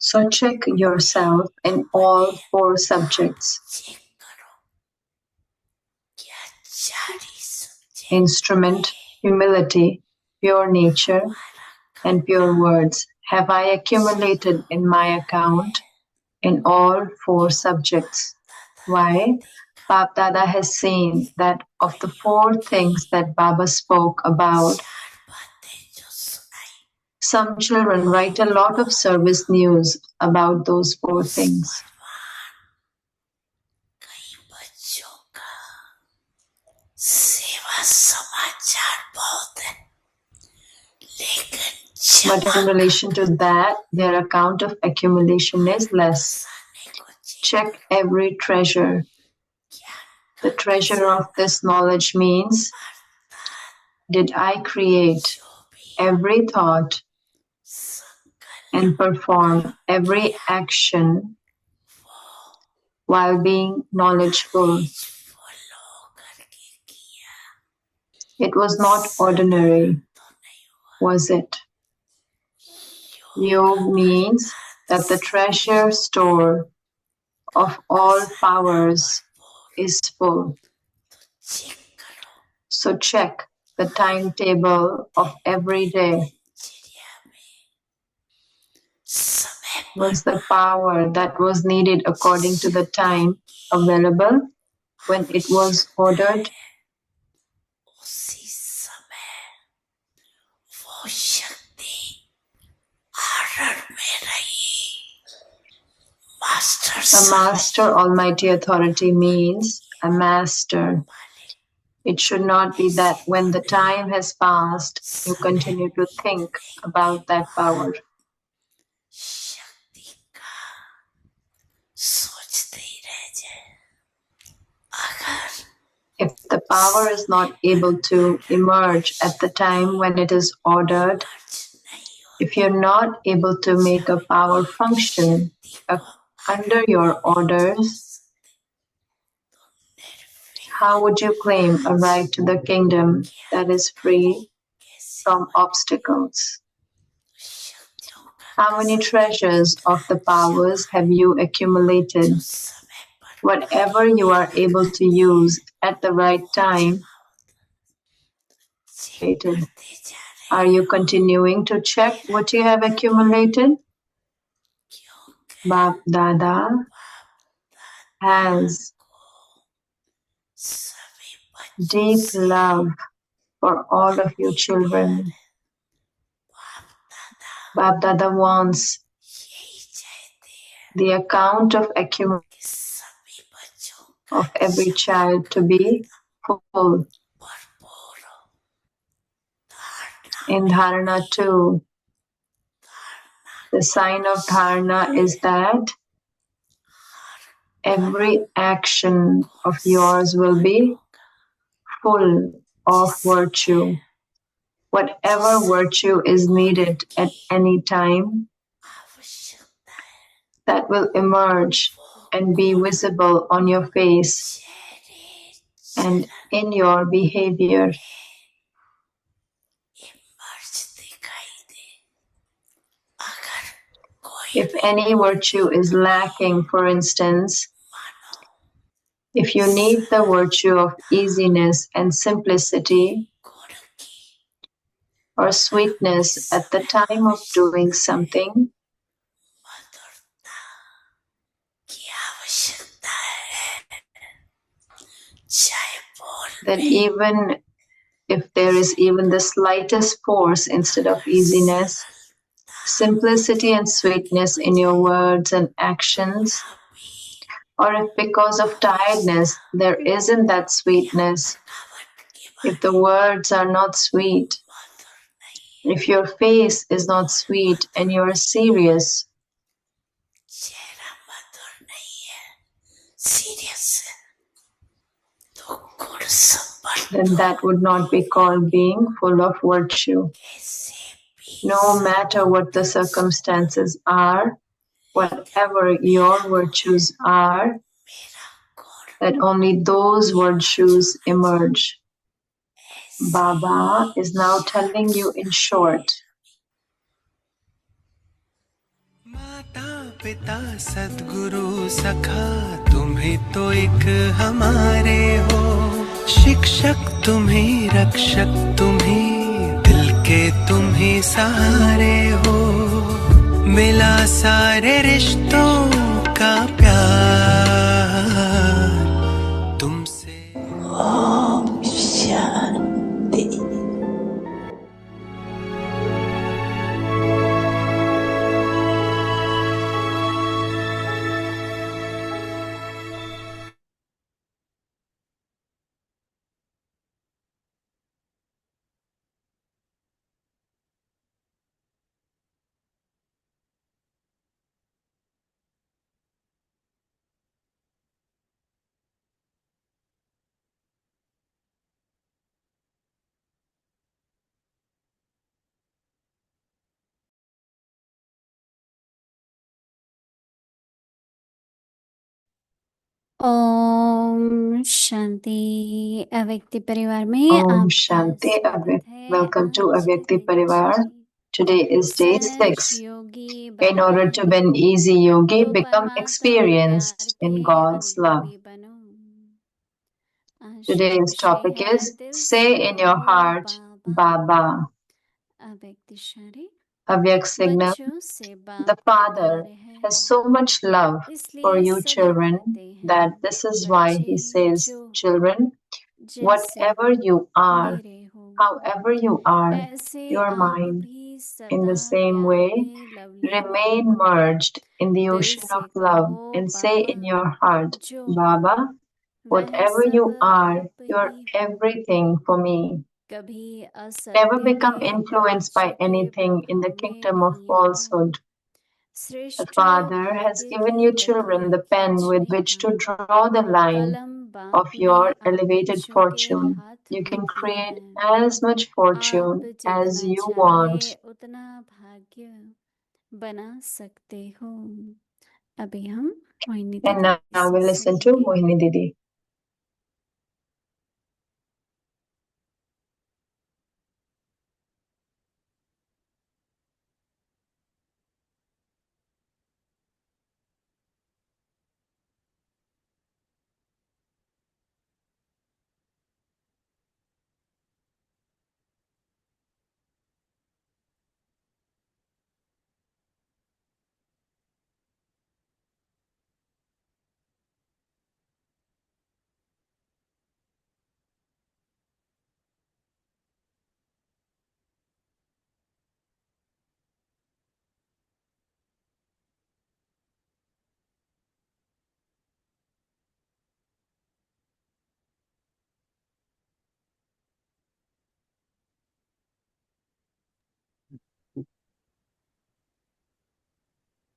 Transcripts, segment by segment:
So check yourself in all four subjects: instrument, humility, pure nature, and pure words. Have I accumulated in my account in all four subjects? Why? Bab Dada has seen that of the four things that Baba spoke about, some children write a lot of service news about those four things. But in relation to that, their account of accumulation is less. Check every treasure. The treasure of this knowledge means, did I create every thought and perform every action while being knowledgeful? It was not ordinary, was it? Yog means that the treasure store of all powers is full. So check the timetable of every day. Was the power that was needed according to the time available when it was ordered? A master almighty authority means a master. It should not be that when the time has passed, you continue to think about that power. If the power is not able to emerge at the time when it is ordered, if you're not able to make a power function under your orders, how would you claim a right to the kingdom that is free from obstacles? How many treasures of the powers have you accumulated? Whatever you are able to use at the right time, are you continuing to check what you have accumulated? Bab Dada has deep love for all of you children. Bab Dada wants the account of accumulation of every child to be full. In Dharana 2, the sign of Dharana is that every action of yours will be full of virtue. Whatever virtue is needed at any time, that will emerge and be visible on your face and in your behavior. If any virtue is lacking, for instance, if you need the virtue of easiness and simplicity or sweetness at the time of doing something, then even if there is even the slightest force instead of easiness, simplicity and sweetness in your words and actions, or if because of tiredness there isn't that sweetness, if the words are not sweet, if your face is not sweet and you are serious, then that would not be called being full of virtue. No matter what the circumstances are, whatever your virtues are, that only those virtues emerge. Baba is now telling you in short. पिता सद्गुरु सखा तुम ही तो एक हमारे हो, शिक्षक तुम ही रक्षक तुम ही दिल के तुम ही सहारे हो, मिला सारे रिश्तों का प्यार तुमसे। ओम शांति। ओम शांति। अव्यक्ति परिवार में Om आपका Shanti. स्वागत है। Welcome to आज का Avyakti दिन Parivar. 6 Today is day सहर्ष 6. योगी In order to बनना be an easy yogi, तो become परमात्मा experienced प्यार in के God's love. अनुभवी बनो। आज Today's श्री topic है is दिल say से in your कहो heart, बाबा। Baba. अव्यक्ति शरीर Avyak signal. बच्चों से The बाप Father प्यार है, has so much love for इसलिए you सदा children कहते that हैं this is why बच्चे he says, जो children, जैसे whatever you are, मेरे हो, however you are, ऐसे your आप mind, भी in सदा the same प्यार way, में लवलीन remain बनो। merged in the दिल ocean से of love कहो and say Baba, in your heart, जो Baba, हूँ वह whatever सब you are, आप you're ही हो। everything for me. कभी Never असत्य become के influenced by झूठे anything in the प्रभाव में kingdom of नहीं आओ। falsehood. The श्रेष्ठ Father has भाग्य given you की children the लकीर pen with खींचने which का to draw the line कलम of बाप your ने आप elevated बच्चों के fortune. हाथ You में can दिए create हैं। as much आप fortune as जितना you चाहे want. उतना भाग्य बना सकते हो। अभी हम मोहिनी And दीदी now से we listen to सुनेंगे। Mohini Didi.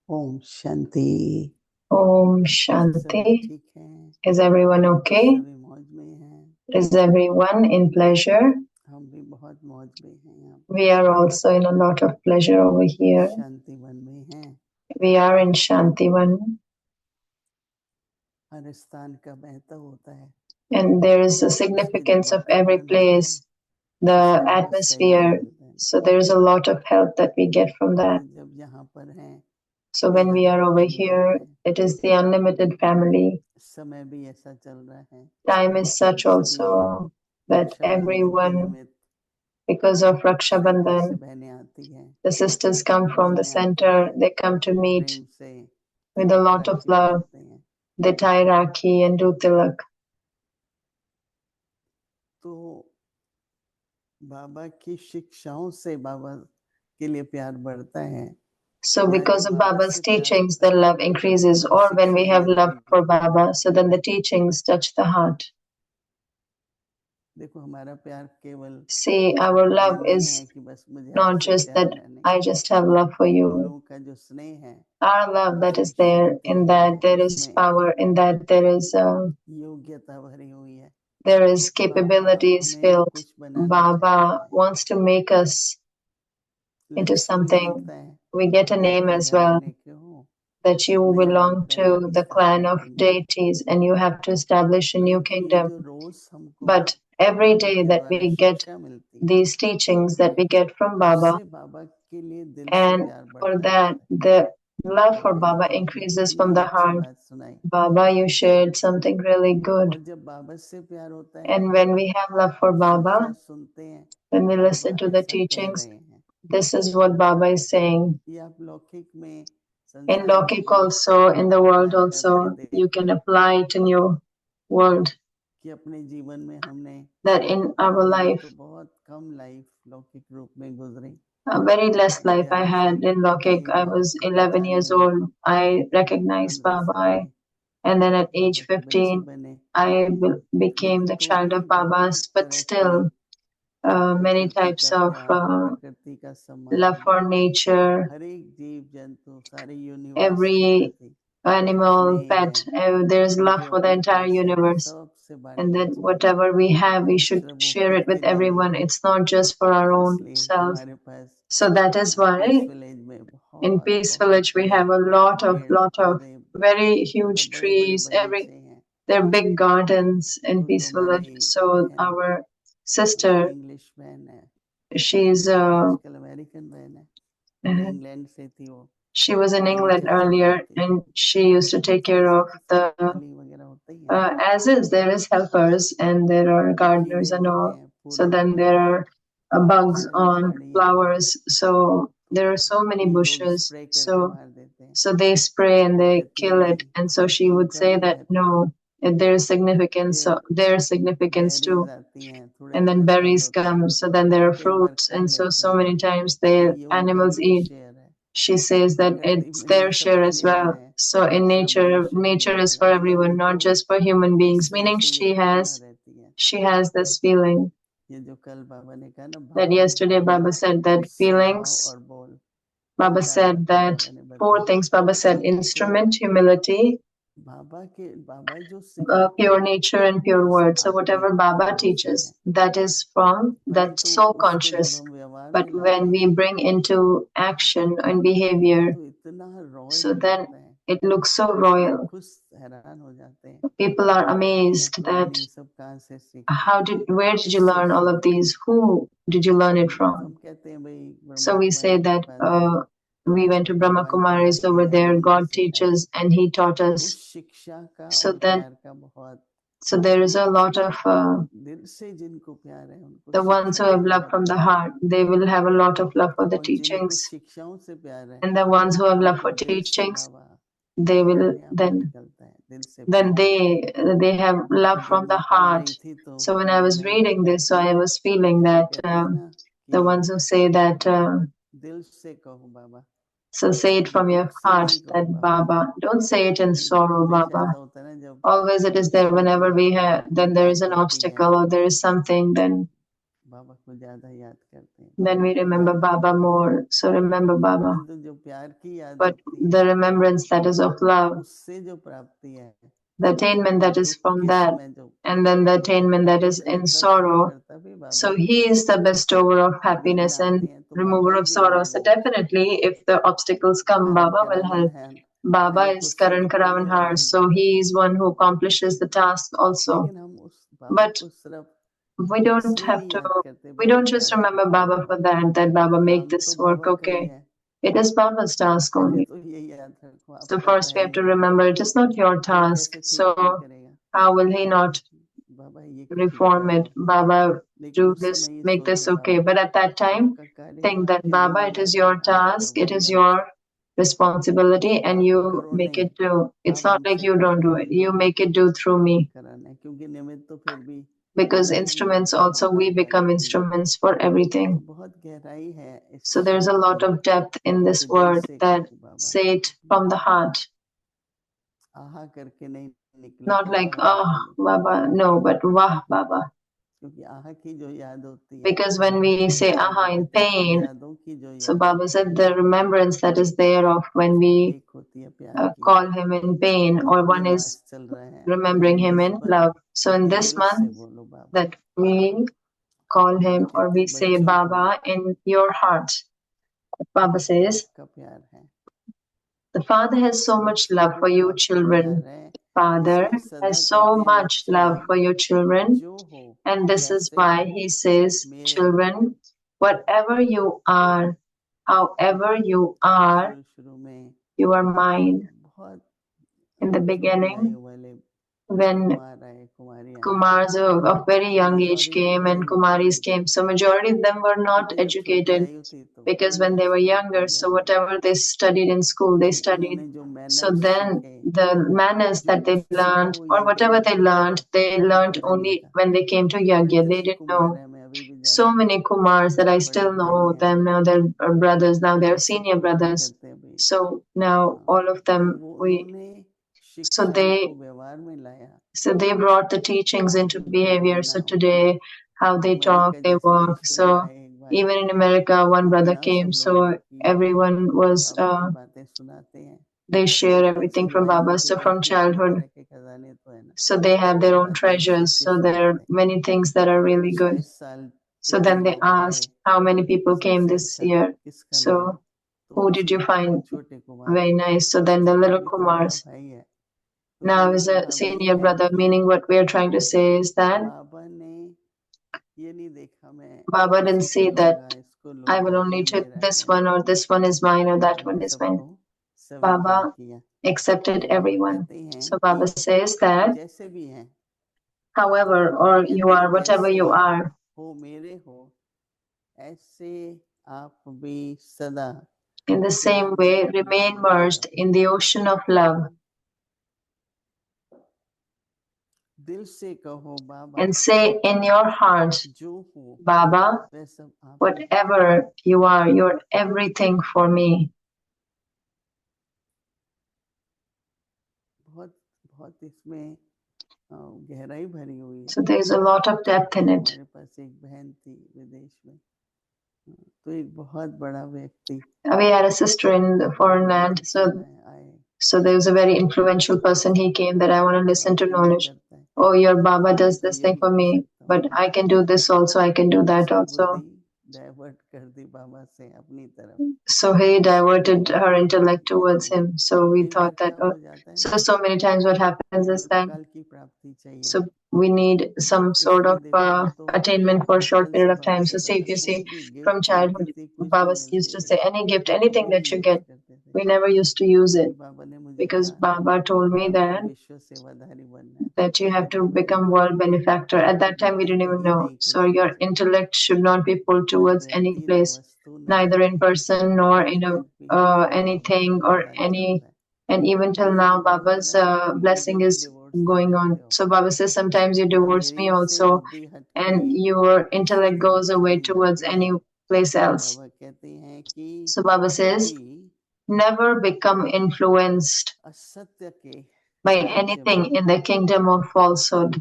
Om Shanti. Om सभी Shanti. ठीक हैं? Is everyone okay? सभी मौज में हैं? Is everyone in pleasure? हम भी बहुत मौज में हैं यहाँ We are also in a lot of pleasure over here. Shanti one में हैं। We are in Shantivan, हर स्थान का महत्व होता है। and there is a उसमें जो significance of every वातावरण होता है place, the उससे बहुत सहयोग atmosphere. मिलता है। So there is a lot of help that we get from that. तो जब यहाँ पर हैं So when we are over here, it is the unlimited family. समय भी ऐसा चल रहा है। Time is such also that Rakshabandhan के everyone, निमित्त because of Raksha सेंटर से Bandhan, बहनें आती हैं, the sisters come from the मिलने आती center, हैं, they come to meet प्रेम से with a Tilak lot of rakhi love. पहनते हैं। They tie Rakhi and do tilak. तो बाबा की शिक्षाओं से बाबा के लिए प्यार बढ़ता है। So या because जब of बाबा Baba's से प्यार teachings, होता the है love increases, तब or when we शिक्षाएं have love लगती for हैं। Baba, so then the teachings touch the heart. देखो हमारा प्यार केवल See, our ये love नहीं है is कि बस मुझे not आपसे just प्यार that है, नहीं। I just have love for हम you. लोगों का जो स्नेह है, Our love that is Shiv there, शक्ति in है, that there is उसमें power, in that there is योग्यता भरी हुई है। there is बाबा capabilities हमें filled. कुछ बनाना चाहते Baba हैं। wants to make us into लक्ष्य भी something. मिलता है We get a कि आप name ये as well, घराने के हो, that you नया belong Rajgharana to the clan स्थापना of करना है। deities and you have to establish a new परंतु ये kingdom. जो रोज हमको But every बाबा day के that द्वारा we get शिक्षा मिलती है, these teachings that we get from Baba, उससे बाबा के लिए दिल से and प्यार for बढ़ता that, जाता है। Love for आपने Baba हमको increases कितनी from the अच्छी heart. बात सुनाई। Baba, you shared something really और good. जब बाबा से प्यार होता है, And when we have love for शिक्षा Baba, सुनते हैं, when we Baba listen to the ऐसा कह teachings, रहे हैं। this is what Baba is saying. ये आप लौकिक में, In संसार में Lokik भी also, in the world apply करके also, देख you can apply it in your world. कि अपने जीवन में हमने That in our मेरी life, तो बहुत कम लाइफ लौकिक रूप में गुजरी। a very less life I 11 had से in Lokik. कई I बाबा was को 11 years पहचानने में, old. I recognized 15 Baba. साल में And then at Baba age के बच्चे 15, बने, I became लेकिन the तो child भी of बहुत Baba's. But तरह की still, many प्रकृति types का of प्यार, प्रकृति का love सम्मान, for nature, हर एक जीव जंतु, सारे यूनिवर्स के every प्रति animal, स्नेह pet. है। There's love जो for the अपने entire पास है universe. सबसे And बांटना then चाहिए, whatever we have, we should सिर्फ वो share खुद it with के लिए नहीं। everyone. It's not just for our own इसलिए self. हमारे पास So that is peace why village में in बहुत Peace बहुत Village we बड़े have a lot of पेड़ पौधे, very मतलब huge बड़े बड़े trees. बगीचे हैं। There are big gardens in तो Peace Village. तुम्हारी So बहन our sister, इंग्लिश बहन है, she's आजकल अमेरिकन बहन है, पहले uh, इंग्लैंड से थी वो, she was in England बगीचे earlier, संभालती थी। and she used to take care जैसे of कि the सब माली वगैरह होते ही हैं, as is there is helpers and there are तो कीड़े gardeners and होते all. हैं, So फूल then होते there हैं, are bugs झाड़ी on झाड़ियाँ, flowers. So there are so many ये लोग bushes. स्प्रे करके मार देते हैं। So they spray and वो they कहती है kill it. नहीं, And so she would उनका say भी that महत्व है। no, there's significance. So फिर there's significance बेरीज too. आती हैं, थोड़े And then थोड़े फल berries होते हैं, come. So then there are कई बार fruits. खा And लेते so हैं, many times तो the ये उनका animals भी तो eat. शेयर है। She says that प्रकृति it's में ये their share सबके as लिए well. बना है, So in सिर्फ nature, मनुष्य के लिए nature नहीं is बना। for तो everyone, उनको not just for human इस beings. तरह Meaning से ये भावना रहती है। she has this feeling ये जो कल बाबा ने कहा ना, that भाव, yesterday दिल, Baba said that गुस्सा, भाव feelings, और बोल, Baba चार said बातें that बाबा ने 4 बताई। things. Baba said तो instrument, humility, बाबा जो सिखाते pure हैं nature and pure वो word. सब So whatever आत्मिक Baba रूप से teaches, है, that is from that परंतु soul उसको जब conscious. हम व्यवहार But में when लाते we हैं bring into action and behavior, तो इतना so रॉयल then लगता है, it looks so सब royal. खुश हैरान हो जाते हैं People are कि amazed प्रभु that ने ये सब कहाँ से सीखा, where did you किससे learn all of सीखा। these? Who did you learn it तो from? हम कहते हैं भाई So ब्रह्मा we say कुमारी के that पास गए, we went to Brahma भगवान Kumaris पढ़ाते over हैं, there. उन्होंने God सिखाया। teaches and He taught उस us. शिक्षा का So और then, प्यार का बहुत, so there is a lot of दिल से जिनको प्यार है उनको the ones who शिक्षा have का love बहुत from the प्यार है, heart. They will have a lot of love for the और जिनको teachings, शिक्षाओं से प्यार है and the ones who have love उनको for दिल से teachings, बाबा they will अपने आप ही निकलता है, दिल से then प्यार। they have तो love जब from the मैं पढ़ heart. रही थी तो So when I ये was महिमा reading this, so कहती, I was feeling वो that कहती है ना the कि ones who say that दिल से कहो बाबा, so say it from your दुख से heart नहीं कहो that Baba. Baba, don't say it in sorrow, हमेशा Baba. ऐसा होता है ना, जब Always it is कुछ there हमारे whenever we जीवन have, में then there is बात an होती है, obstacle or there is something, then बाबा को ज्यादा याद करते हैं, we बाबा को remember याद Baba करते हैं। more. So remember Baba. परंतु जो प्यार की याद But होती है, the remembrance that is of love, उससे जो प्राप्ति है, the attainment वो that is दुख from के that, समय जो and then the attainment that is in सहायता sorrow. करता भी बाबा So he, He is the bestower of विघ्न happiness आते and हैं तो remover Baba he of sorrow. विघ्न So विनाश। definitely, if the obstacles come, कारण Baba will करावन help. है, Baba हरि को is सिद्ध Karan करने Karavanhar, वाले, so He is one who accomplishes the task also. लेकिन हम उस बाबा But को सिर्फ we don't इसलिए have नहीं to, याद करते, we बाबा don't just काम तो remember करो, Baba for that Baba make काम this तो work बाबा का ही okay. है। It is Baba's task पहले only. तो ये याद रखो, So आपका first तो we है have ही to नहीं, remember it is not your तो वो task. कैसे ठीक नहीं So करेगा। how will He not बाबा ये ठीक reform कर it? दो, Baba, लेकिन do उस this, समय ये make this सोचो okay. Baba But at that time, आपका कार्य think that आपके Baba, it is जिम्मेदारी your है, आप task, it is करवाइए, your responsibility, and आप you करो make नहीं, it do. It's आप not like हमसे you don't do करवाइए, it. You make it do through me. कराना है, क्योंकि निमित्त तो फिर भी Because हम ही instruments बनते हैं also, हर we कार्य become के लिए। instruments for तो everything. बहुत गहराई है इस So there's a शब्द lot की of depth in this कि दिल word से that कहो बाबा, say it from the heart. आहा करके नहीं Not निकलता like, वाह oh, करके निकलता, Baba, no, but Wah, Baba. क्योंकि आहा की जो याद होती है, Because when we say Baba aha in कहते हैं सब pain, यादों की जो so याद Baba होती है said the remembrance that is there of when वो we एक होती है प्यार की call याद। Him in pain, तो or ये one is मास चल रहा है, remembering Him इस in पर love. So in कि this दिल से month, बोलो बाबा। that we call Him or कहते we हैं say बच्चों को Baba in your heart. Baba says, आपका प्यार है, the Father has so much बच्चों love को for you आपका प्यार children. है, Father इसलिए सदा has कहते so हैं much बच्चों love for your children. जो हो And this is जैसे why हो He says, मेरे, children, whatever you are, however you are, शुरू शुरू में you are mine. बहुत In the छोटी beginning, आयु वाले when कुमार आए, कुमारी आए, Kumars of very young age majority came and पढ़े लिखे Kumaris नहीं थे, came, so majority of them were not क्योंकि जब छोटी educated आयु थी तो because पढ़ when they लिया, were स्कूल younger, पढ़ so लिया, whatever they studied in school, they तो studied. उन्होंने जो So मैनर्स then सीखे, the manners जो that they कुछ सीखा learned वो or यज्ञ whatever में they सीखा, learned पढ़ा only लिखा। when they came to Yagya. They कितने didn't कुमार know. हैं, मैं अभी भी So जानता many Kumars that I हूँ, बड़े still भाई know हैं, them now. They're brothers now. They're वो सब senior पढ़ाई brothers. करते हैं अभी। So now हाँ, all of तो them वो we उन्होंने so शिक्षा they को व्यवहार में लाया, so they brought the teachings आज into उनका behavior. जीना So हो। today how they talk, America they जैसे walk. देश में So आए एक भाई, even in America, one तो brother बड़ा came. सब लोगों So की everyone was बाबा की बातें सुनाते हैं। they share बचपन से everything from वाइफ Baba. उनके So पास from थी, अपनी childhood, तरह के खजाने तो है ना, so they have their own बातें ऐसी treasures. ऐसी So there are सुनाते हैं। many things that are really good. 40 साल So के then they लोग आए, asked how many people came सबसे this अच्छा year. किसका लगा, So तो who did you find छोटे Kumar, very nice? So then the कहते little अभी तो बड़ा Kumars. भाई है, तो Now कहने is का a भाव ये senior है brother, कि meaning what we are trying to say is that बाबा ने ये नहीं देखा मैं Baba didn't इसी को see that लूंगा, इसको I will लूंगा, only ये take मेरा this है, one or this one is mine or that Baba one is mine. सबको स्वीकार Baba किया। accepted तो बाबा everyone. कहते हैं So Baba कि says that जैसे भी हैं, however बाबा or कहते you हैं are whatever जैसे you are, हो मेरे हो, ऐसे आप भी सदा in the प्यार same में way लीन remain रहो। merged in the ocean of love दिल से कहो बाबा and say in your heart, जो हो Baba, वह सब आप ही, whatever you are, you're everything for me. बहुत बहुत इसमें गहराई भरी हुई है। So there's a lot of depth in it. हमारे पास एक बहन थी विदेश में, तो एक बहुत बड़ा व्यक्ति We had a sister in the foreign land, so there was a very influential person. He came that I want to listen to knowledge. Oh, your Baba does this thing for me, but I can do this also, I can do that also. Divert कर दी बाबा से अपनी तरफ। So he diverted her intellect towards him. So we thought that, so many times what happens is that, काल की प्राप्ति चाहिए, so we need some sort of attainment for a short period of time. So see, if you see from childhood, Baba used to say, any gift, anything that you get, we never used to use it because Baba told me that you have to become world benefactor. At that time, we didn't even know. So your intellect should not be pulled towards any place, neither in person nor in anything or any. And even till now, Baba's blessing is going on. So Baba says, sometimes you divorce me also, and your intellect goes away towards any place else. So Baba says, never become influenced by anything in the kingdom of falsehood.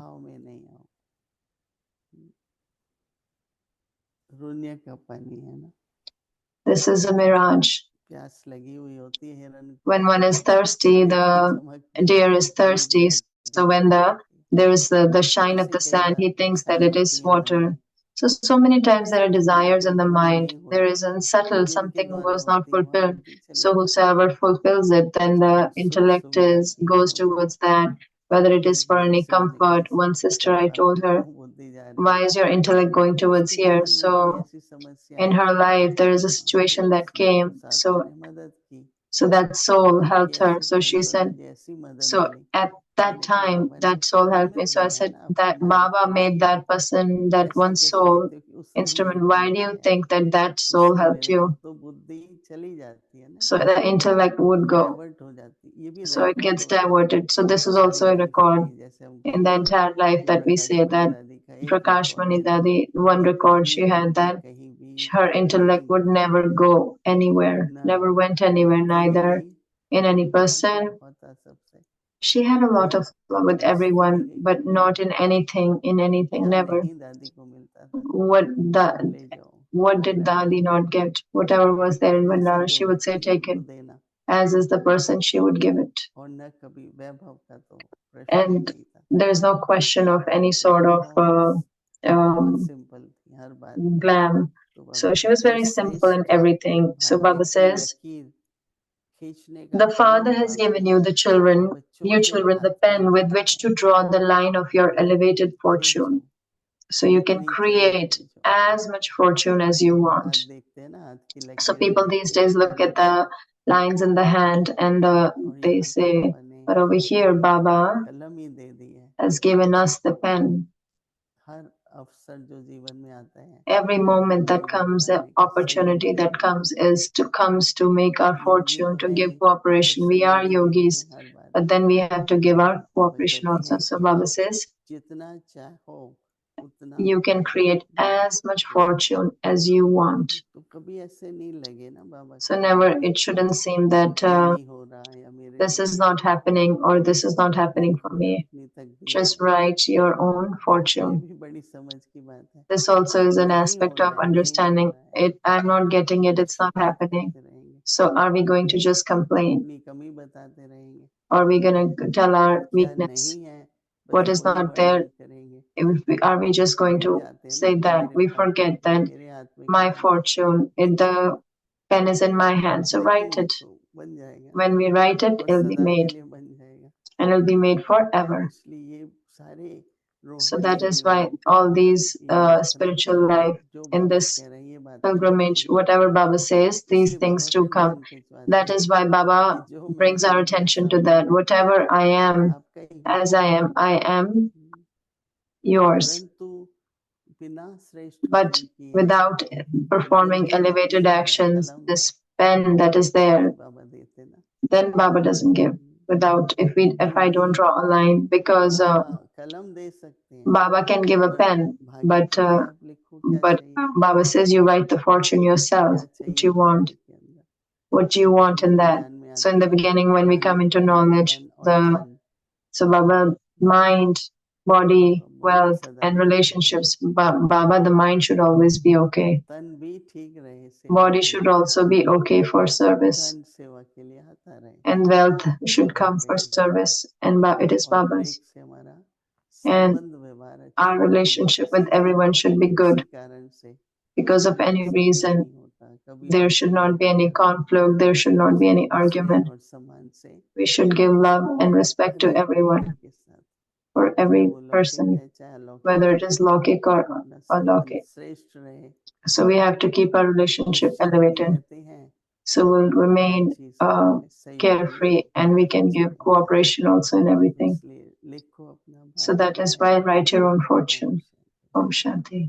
This is a mirage. When one is thirsty, the deer is thirsty. So when there is the shine of the sand, he thinks that it is water. So many times there are desires in the mind. There is unsettled, something was not fulfilled. So whosoever fulfills it, then the intellect goes towards that, whether it is for any comfort. One sister, I told her, why is your intellect going towards here? So in her life, there is a situation that came. So that soul helped her. So she said, so at that time, that soul helped me. So I said, that Baba made that person, that one soul instrument. Why do you think that that soul helped you? So the intellect would go. So it gets diverted. So this is also a record in the entire life that we say that Prakash Mani Dadi, one record she had that her intellect would never go anywhere, never went anywhere, neither in any person. She had a lot of love with everyone, but not in anything, never. What did Dadi not get? Whatever was there in Vandara, she would say, take it. As is the person, she would give it. And there's no question of any sort of glam. So she was very simple in everything. So Baba says, the Father has given you the children, the pen with which to draw the line of your elevated fortune. So you can create as much fortune as you want. So people these days look at the lines in the hand, and they say, but over here, Baba कलम ही दे दी है। has given us the pen. हर अवसर जो जीवन में आता है, Every moment that आगे comes, the बढ़ाने का, opportunity सहयोग that करने comes to make our Yogi fortune, तो to है give ही, cooperation. तो We are सहयोगी भी yogis, हैं हर बार। but then we have to give our Baba cooperation कहते also. हैं So कि Baba आप says, जितना चाहो उतना you can create as much fortune as you want. तो कभी ऐसे नहीं लगे ना बाबा So के never, it shouldn't seem that ये नहीं हो रहा या मेरे this लिए is not happening or this is not happening for लिखो me. अपनी तकदीर Just को। write your own ये fortune. भी बड़ी समझ की बात है। This also is an नहीं हो aspect रहा of है, नहीं हो understanding रहा है, it. I'm not getting it. तो It's not शिकायत happening. करते रहेंगे, So are we going to just complain? अपनी कमी बताते रहेंगे, Or are we going to tell our क्या weakness? नहीं है बस What is वही not there? वर्णन करेंगे। Are we just going भूल to जाते हैं ना say कि that? मेरे We भाग्य forget में, that मेरे हाथ में my कलम है, fortune, the pen is in my hand. So write लिखेंगे it. तो बन जाएगा When we write it, और it'll be सदा के made. लिए बन जाएगा। And it'll be made forever. इसलिए ये सारे So रूहानी that is जीवन why all these याद रखना spiritual चाहिए, life जो in बाबा this कह रहे हैं ये बातें pilgrimage, होती हैं। whatever Baba says, these इसलिए things बाबा do से come. ध्यान खिंचवाते That हैं is why कि Baba जो मैं brings our हूँ attention जैसा to that. हूँ Whatever I am, आपका ही हूँ, as I am yours. परंतु बिना श्रेष्ठ But कर्म किए without performing जल्दी नहीं elevated देता है actions, कलम, this pen that is नहीं there, बाबा देते ना। then Baba doesn't give. Without, if I don't बल्कि draw a line, because बाबा कलम दे सकते हैं, Baba can give a पर pen, भाग्य खुद आप लिखो क्या but चाहिए, Baba says you write the fortune yourself. क्या What चाहिए you want, भाग्य के अंदर। what you want in शुरू में that. ज्ञान में So in आते the हैं beginning, when we come मन, into तन, knowledge, धन और जन, so Baba, mind, body, मन wealth, सदा and ठीक रहे, relationships. Baba, the mind should always be okay. तन भी ठीक रहे सेवा Body के should लिए, also be okay for service, धन सेवा के लिए आता रहे, and wealth should come Baba for के service, and it is और हर Baba's. एक से हमारा And संबंध व्यवहार अच्छा our हो, relationship with किसी everyone should be किसी good. कारण से Because of कभी any संघर्ष reason, नहीं होता, कभी there दुख should नहीं not be any होता, conflict, there should not be any स्नेह argument. और सम्मान से We should give love and respect her to एक everyone, व्यक्ति के साथ, for चाहे every वो लौकिक person, है चाहे अलौकिक whether it है, is Lokik or अपना संबंध Alokik. श्रेष्ठ रहे, So we have to keep our relationship निश्चिंत भी elevated. रहते हैं, So we'll हर remain चीज के बारे में सहयोगी carefree, and we can अच्छा give रहता है। cooperation also in everything. इसलिए लिखो अपना So भाग्य that is क्या है। why write your own Om fortune. Shanti. Om Shanti.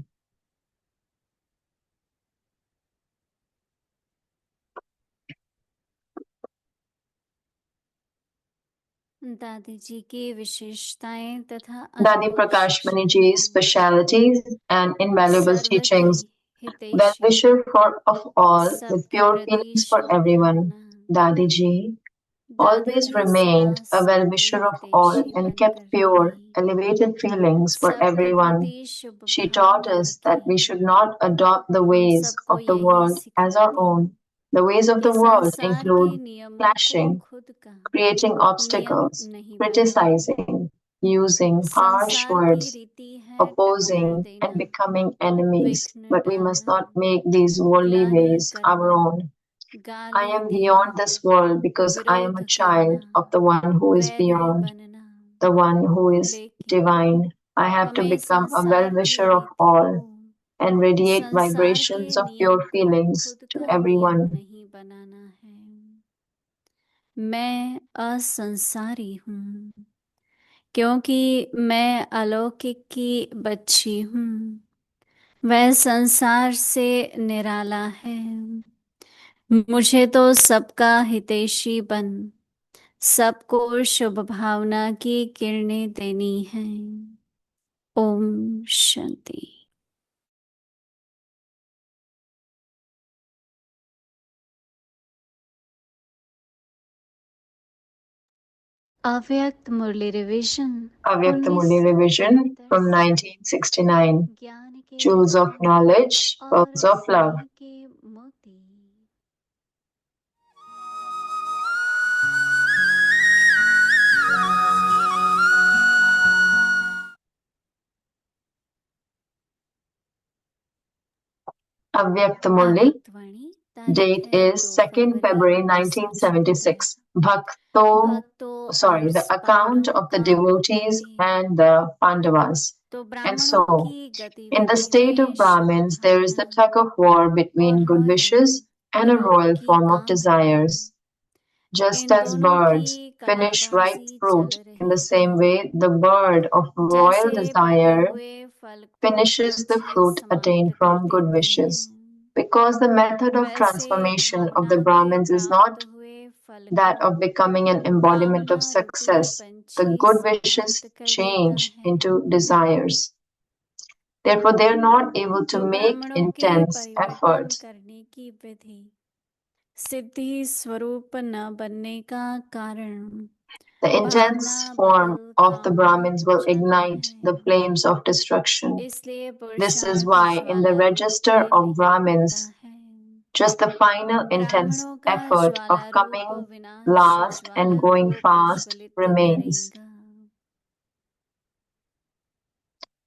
दादी जी की विशेषताएं तथा Dadi अद्भुत Prakashmani शिक्षाएं Ji's specialities and invaluable सर्व की teachings. हितैषी Well-wisher of all, with सबके pure प्रति feelings for Shubh everyone. Bhavna Dadi Ji दादी always जी remained सदा a सबकी well-wisher of all हितैषी and kept बनकर pure, रही elevated feelings for सबके everyone. प्रति शुभ She taught Bhavna us that we रखें should not adopt the हम ways सबको of the यही world as our सिखाती own. The ways of कि the world संसार के include नियमों को clashing, खुद का creating नियम obstacles, नहीं बनाना criticizing, using harsh संसार की words, रीति है टक्कर opposing, देना and becoming enemies. विघ्न But we must डालना not make these worldly ग्लानि ways करना our own. I गाली am देना beyond this world because I am a विरोध child करना of the one who is very beyond, बनना the one who is लेकिन divine. I have to हमें become a संसार की well-wisher of रीति all को and radiate संसार के vibrations of नियम pure को feelings खुद to का नियम everyone. नहीं बनाना है मैं असंसारी हूँ क्योंकि मैं अलौकिक की बच्ची हूँ वह संसार से निराला है मुझे तो सबका हितैषी बन सबको शुभ भावना की किरणें देनी है ओम शांति अव्यक्त मुरली revision Avyakta Murli revision from 1969. ज्ञान के Jewels of रत्न knowledge, और pearls of love. स्नेह के मोती Avyakta Murli. अव्यक्तवाणी तारीख Date है is 2 2nd February February 1976. 1976 Bhakto, भक्तों sorry, और the account पांडवों of the का devotees उत्तरदेह and the Pandavas. तो And ब्राह्मणों so, की in the गतिविधि state में of शुभ Brahmins, there is the भावना tug of war और between good royal wishes and a क्रोध royal की form of कामना desires. Just इन as दोनों birds की finish ripe कलाबाजी fruit, चल in the रही same है, way, the bird of royal जैसे पके desire हुए फल को finishes the पक्षी fruit समाप्त attained कर from good देते हैं, wishes. Because the method of वैसे transformation of भावना the के Brahmins is प्राप्त not हुए फल को that of becoming an embodiment कामना of रूपी success, the पंछी good wishes समाप्त कर देता change है। into desires. Therefore, they are not able to तो make ब्राह्मणों के intense परिवर्तन efforts. करने की विधि सिद्धि स्वरूप न बनने का कारण The intense भावना form बदल of the काम Brahmins will चला ignite है, the flames of destruction. इसलिए This is पुरुषार्थ why in the ज्वाला रूप register में of नहीं Brahmins, आता है। just the final intense ब्राह्मणों का effort of ज्वाला रूप coming विनाश last and ज्वाला going को fast प्रज्वलित remains. करेगा।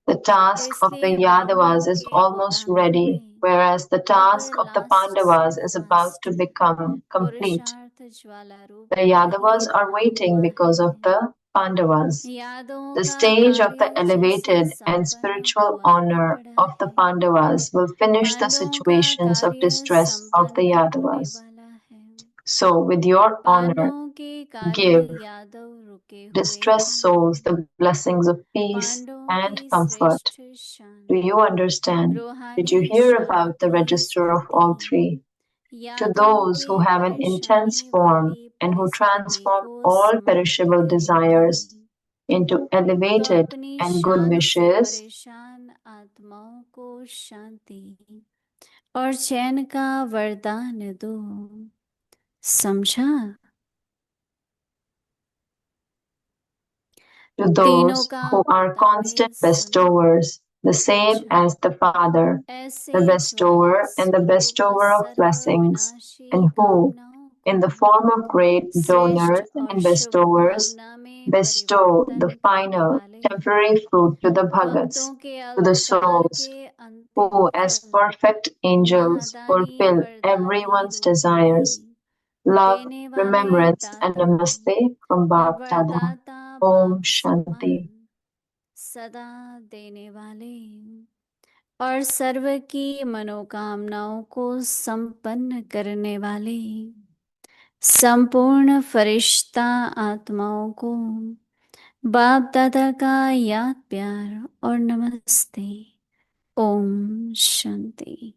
The तो task of the इसलिए ब्राह्मणों Yadavas is के almost गोदामों ready, में whereas the अब task of the last Pandavas से is about to fast become complete. पुरुषार्थ ज्वाला रूप The में ही Yadavas are बना waiting हुआ because of है। the Pandavas. यादों The का stage of the कार्य जैसे elevated and संपन्न spiritual हुआ भी honor पड़ा of the है, Pandavas will finish the पांडवों का situations of कार्य distress of the संपन्न होने Yadavas. वाला है। So, with your honor, पांडवों के कारण give यादव रुके हुए distressed हैं। souls the blessings of peace पांडवों and की comfort. श्रेष्ठ शान Do you understand? Did रूहानी you hear about the Shanti register of all Smriti three? To यादवों those के who have an intense परेशानी form वाली and who परिस्थिति transform को all समाप्त perishable करेगी। desires into तो elevated अपनी and good शान से wishes, परेशान आत्माओं को शांति और चैन का वरदान दो। समझा? to तीनों those का who are पोता constant में सुना। bestowers, the same अच्छा, as the Father, ऐसे the Jwala bestower and the स्वरूप bestower of blessings, सर्वविनाशी and who, कामनाओं in the को form of great श्रेष्ठ donors और and शुभ bestowers, भावना में bestow परिवर्तन the करने final वाले temporary fruit to the bhagats, भक्तों के to the अवतार souls, के who अंतिम as फल perfect angels महादानी fulfill वरदानी everyone's रूप desires. में Love, देने वाले remembrance, and दाता namaste from और Bhaktada. वरदाता Om बाप Shanti. समान सदा देने वाले और सर्व की मनोकामनाओं को संपन्न करने वाले संपूर्ण फरिश्ता आत्माओं को बाप दादा का याद प्यार और नमस्ते। ओम शांति।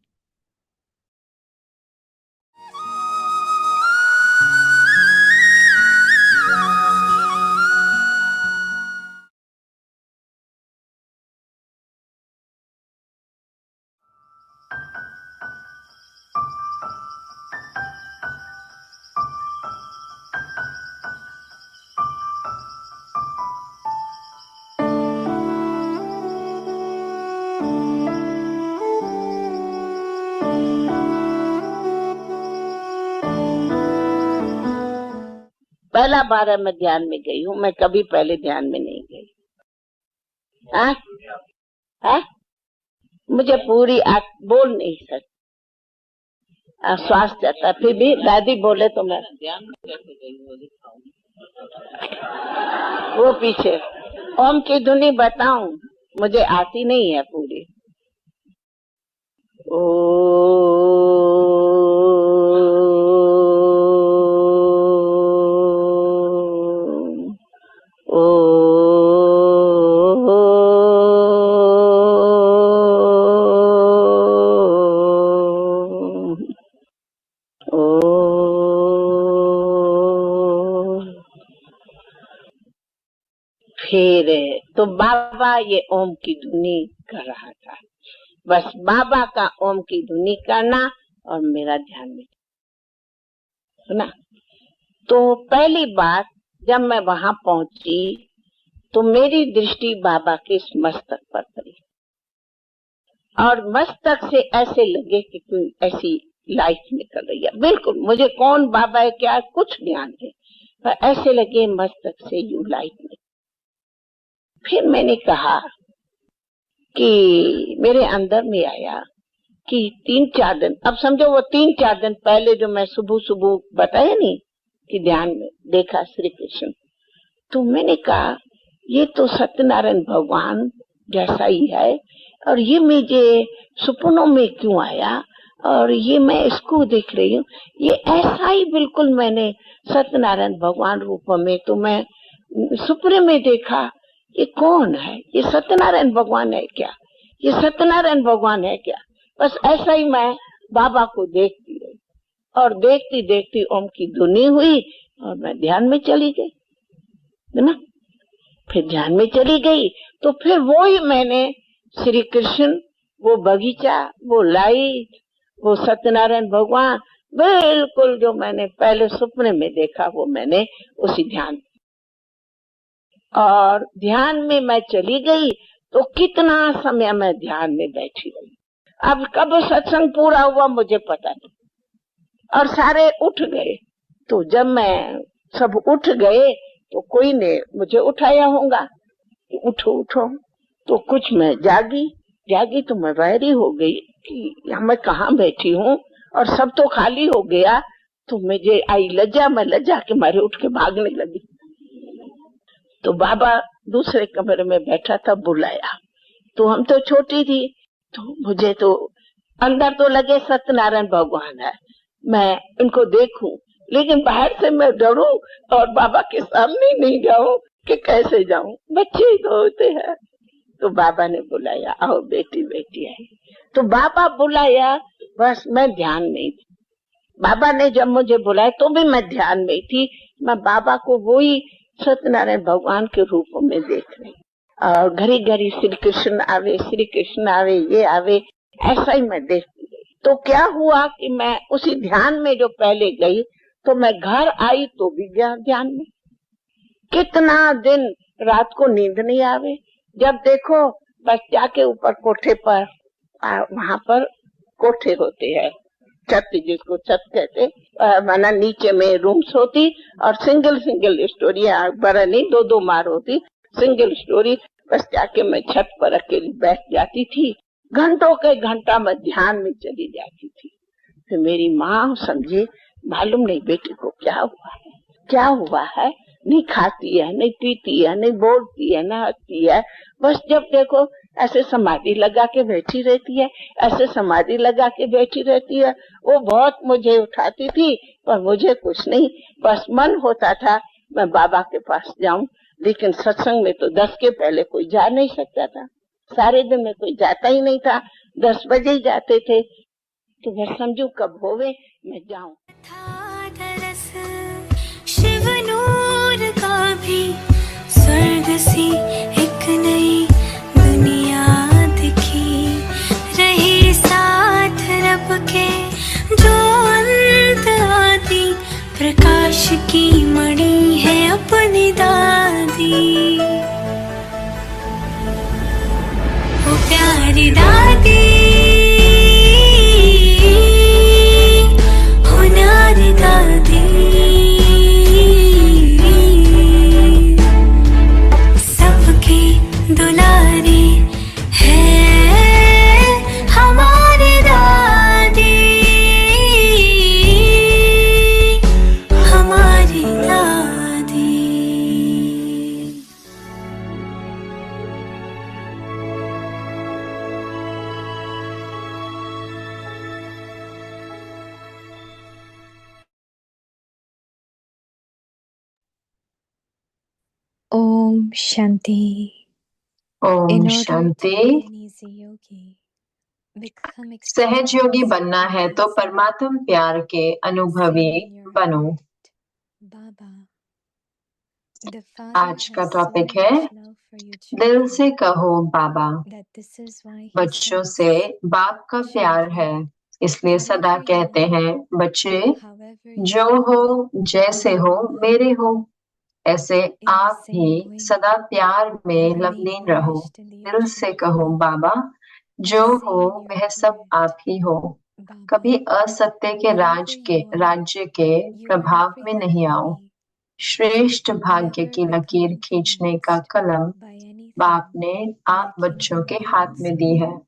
पहला बार मैं ध्यान में गई हूँ, मैं कभी पहले ध्यान में नहीं गई। हाँ? हाँ? मुझे पूरी बोल नहीं सकती, श्वास जाता, फिर भी दादी बोले तो मैं ध्यान में कैसे गई वो पीछे ओम की धुनी बताऊं, मुझे आती नहीं है पूरी। ओ फिर तो बाबा ये ओम की धुनी कर रहा था, बस बाबा का ओम की धुनी करना और मेरा ध्यान में सुना। तो पहली बार जब मैं वहां पहुंची तो मेरी दृष्टि बाबा के मस्तक पर पड़ी और मस्तक से ऐसे लगे कि कोई ऐसी लाइट निकल रही है। बिल्कुल मुझे कौन बाबा है क्या कुछ ध्यान नहीं, पर ऐसे लगे मस्तक से यूं लाइट निकल। फिर मैंने कहा कि मेरे अंदर में आया कि 3-4 दिन, अब समझो वो 3-4 दिन पहले जो मैं सुबह सुबह बताया नहीं कि ध्यान में देखा श्री कृष्ण, तो मैंने कहा ये तो सत्यनारायण भगवान जैसा ही है और ये मुझे सपनों में क्यों आया और ये मैं इसको देख रही हूँ, ये ऐसा ही बिल्कुल मैंने सत्यनारायण भगवान रूप में तो मैं सपने में देखा। ये कौन है? ये सत्यनारायण भगवान है क्या? ये सत्यनारायण भगवान है क्या? बस ऐसा ही मैं बाबा को देखती रही और देखती देखती ओम की धुनी हुई और मैं ध्यान में चली गई, है ना। फिर ध्यान में चली गई तो फिर वो ही मैंने श्री कृष्ण, वो बगीचा, वो लाइट, वो सत्यनारायण भगवान, बिल्कुल जो मैंने पहले सपने में देखा वो मैंने उसी ध्यान, और ध्यान में मैं चली गई तो कितना समय मैं ध्यान में बैठी रही। अब कब सत्संग पूरा हुआ मुझे पता नहीं, और सारे उठ गए। तो जब मैं सब उठ गए तो कोई ने मुझे उठाया होगा, उठो उठो। तो कुछ मैं जागी तो मैं वैरी हो गई कि यहाँ मैं कहाँ बैठी हूँ और सब तो खाली हो गया। तो मुझे आई लज्जा, मैं लज्जा के मारे उठ के भागने लगी। तो बाबा दूसरे कमरे में बैठा था, बुलाया। तो हम तो छोटी थी, तो मुझे तो अंदर तो लगे सत्यनारायण भगवान है, मैं इनको देखूं, लेकिन बाहर से मैं डरूं और बाबा के सामने नहीं जाऊं कि कैसे जाऊं, बच्चे ही तो होते हैं। तो बाबा ने बुलाया, आओ बेटी बेटी आई। तो बाबा बुलाया, बस मैं ध्यान में थी। बाबा ने जब मुझे बुलाया तो भी मैं ध्यान में थी। मैं बाबा को वही सत्यनारायण भगवान के रूप में देख रही, और घड़ी घड़ी श्री कृष्ण आवे, ये आवे, ऐसा ही मैं देखती गई। तो क्या हुआ कि मैं उसी ध्यान में जो पहले गई, तो मैं घर आई तो भी गया ध्यान में। कितना दिन रात को नींद नहीं आवे, जब देखो बस जाके ऊपर कोठे पर, वहां पर कोठे होते हैं, छत जिसको छत कहते, माना नीचे में रूम्स होती और सिंगल स्टोरी, बड़ा नहीं, दो मार होती, सिंगल स्टोरी। बस जाके मैं छत पर अकेली बैठ जाती थी, घंटों के घंटा मैं ध्यान में चली जाती थी। फिर मेरी माँ समझे, मालूम नहीं बेटी को क्या हुआ है, नहीं खाती है, नहीं पीती है, नहीं बोलती है, ना हंसती है, बस जब देखो ऐसे समाधि लगा के बैठी रहती है, ऐसे समाधि लगा के बैठी रहती है। वो बहुत मुझे उठाती थी, पर मुझे कुछ नहीं, बस मन होता था मैं बाबा के पास जाऊं, लेकिन सत्संग में तो 10 के पहले कोई जा नहीं सकता था, सारे दिन में कोई जाता ही नहीं था, 10 बजे ही जाते थे। तो मैं समझू कब होवे मैं जाऊं। शिव नूर का भी स्वर्ग सी एक नई दुनिया दिखी, रही साथ रब के जो अंत आदि, प्रकाश की मणि है अपनी दादी, वो प्यारी दादी, होनारी दादी, सबकी दुलारी है हमारी दादी, हमारी दादी। Om Shanti. Om In order to Shanti. be an easy yogi, become सहज योगी experienced बनना in है तो peace. परमात्म प्यार के अनुभवी Say in your बनो। heart, Baba, the Father आज का has so टॉपिक है, much love for you दिल children से कहो बाबा। that this is why he बच्चों से says, बाप का प्यार है, children, इसलिए सदा whatever you कहते हैं, are, बच्चे however you जो हो are, जैसे हो Baba, मेरे हो, ऐसे in the आप भी same way, सदा प्यार में remain लवलीन रहो। nourished in the दिल से ocean कहो flow. बाबा, जो Say हो in your वह सब heart, आप ही हो। Baba, कभी असत्य के whatever you are, राज्य के you are प्रभाव में everything नहीं for आओ। me. श्रेष्ठ भाग्य Never की लकीर become खींचने का influenced कलम by बाप anything ने in आप the बच्चों kingdom के of हाथ में दी है। The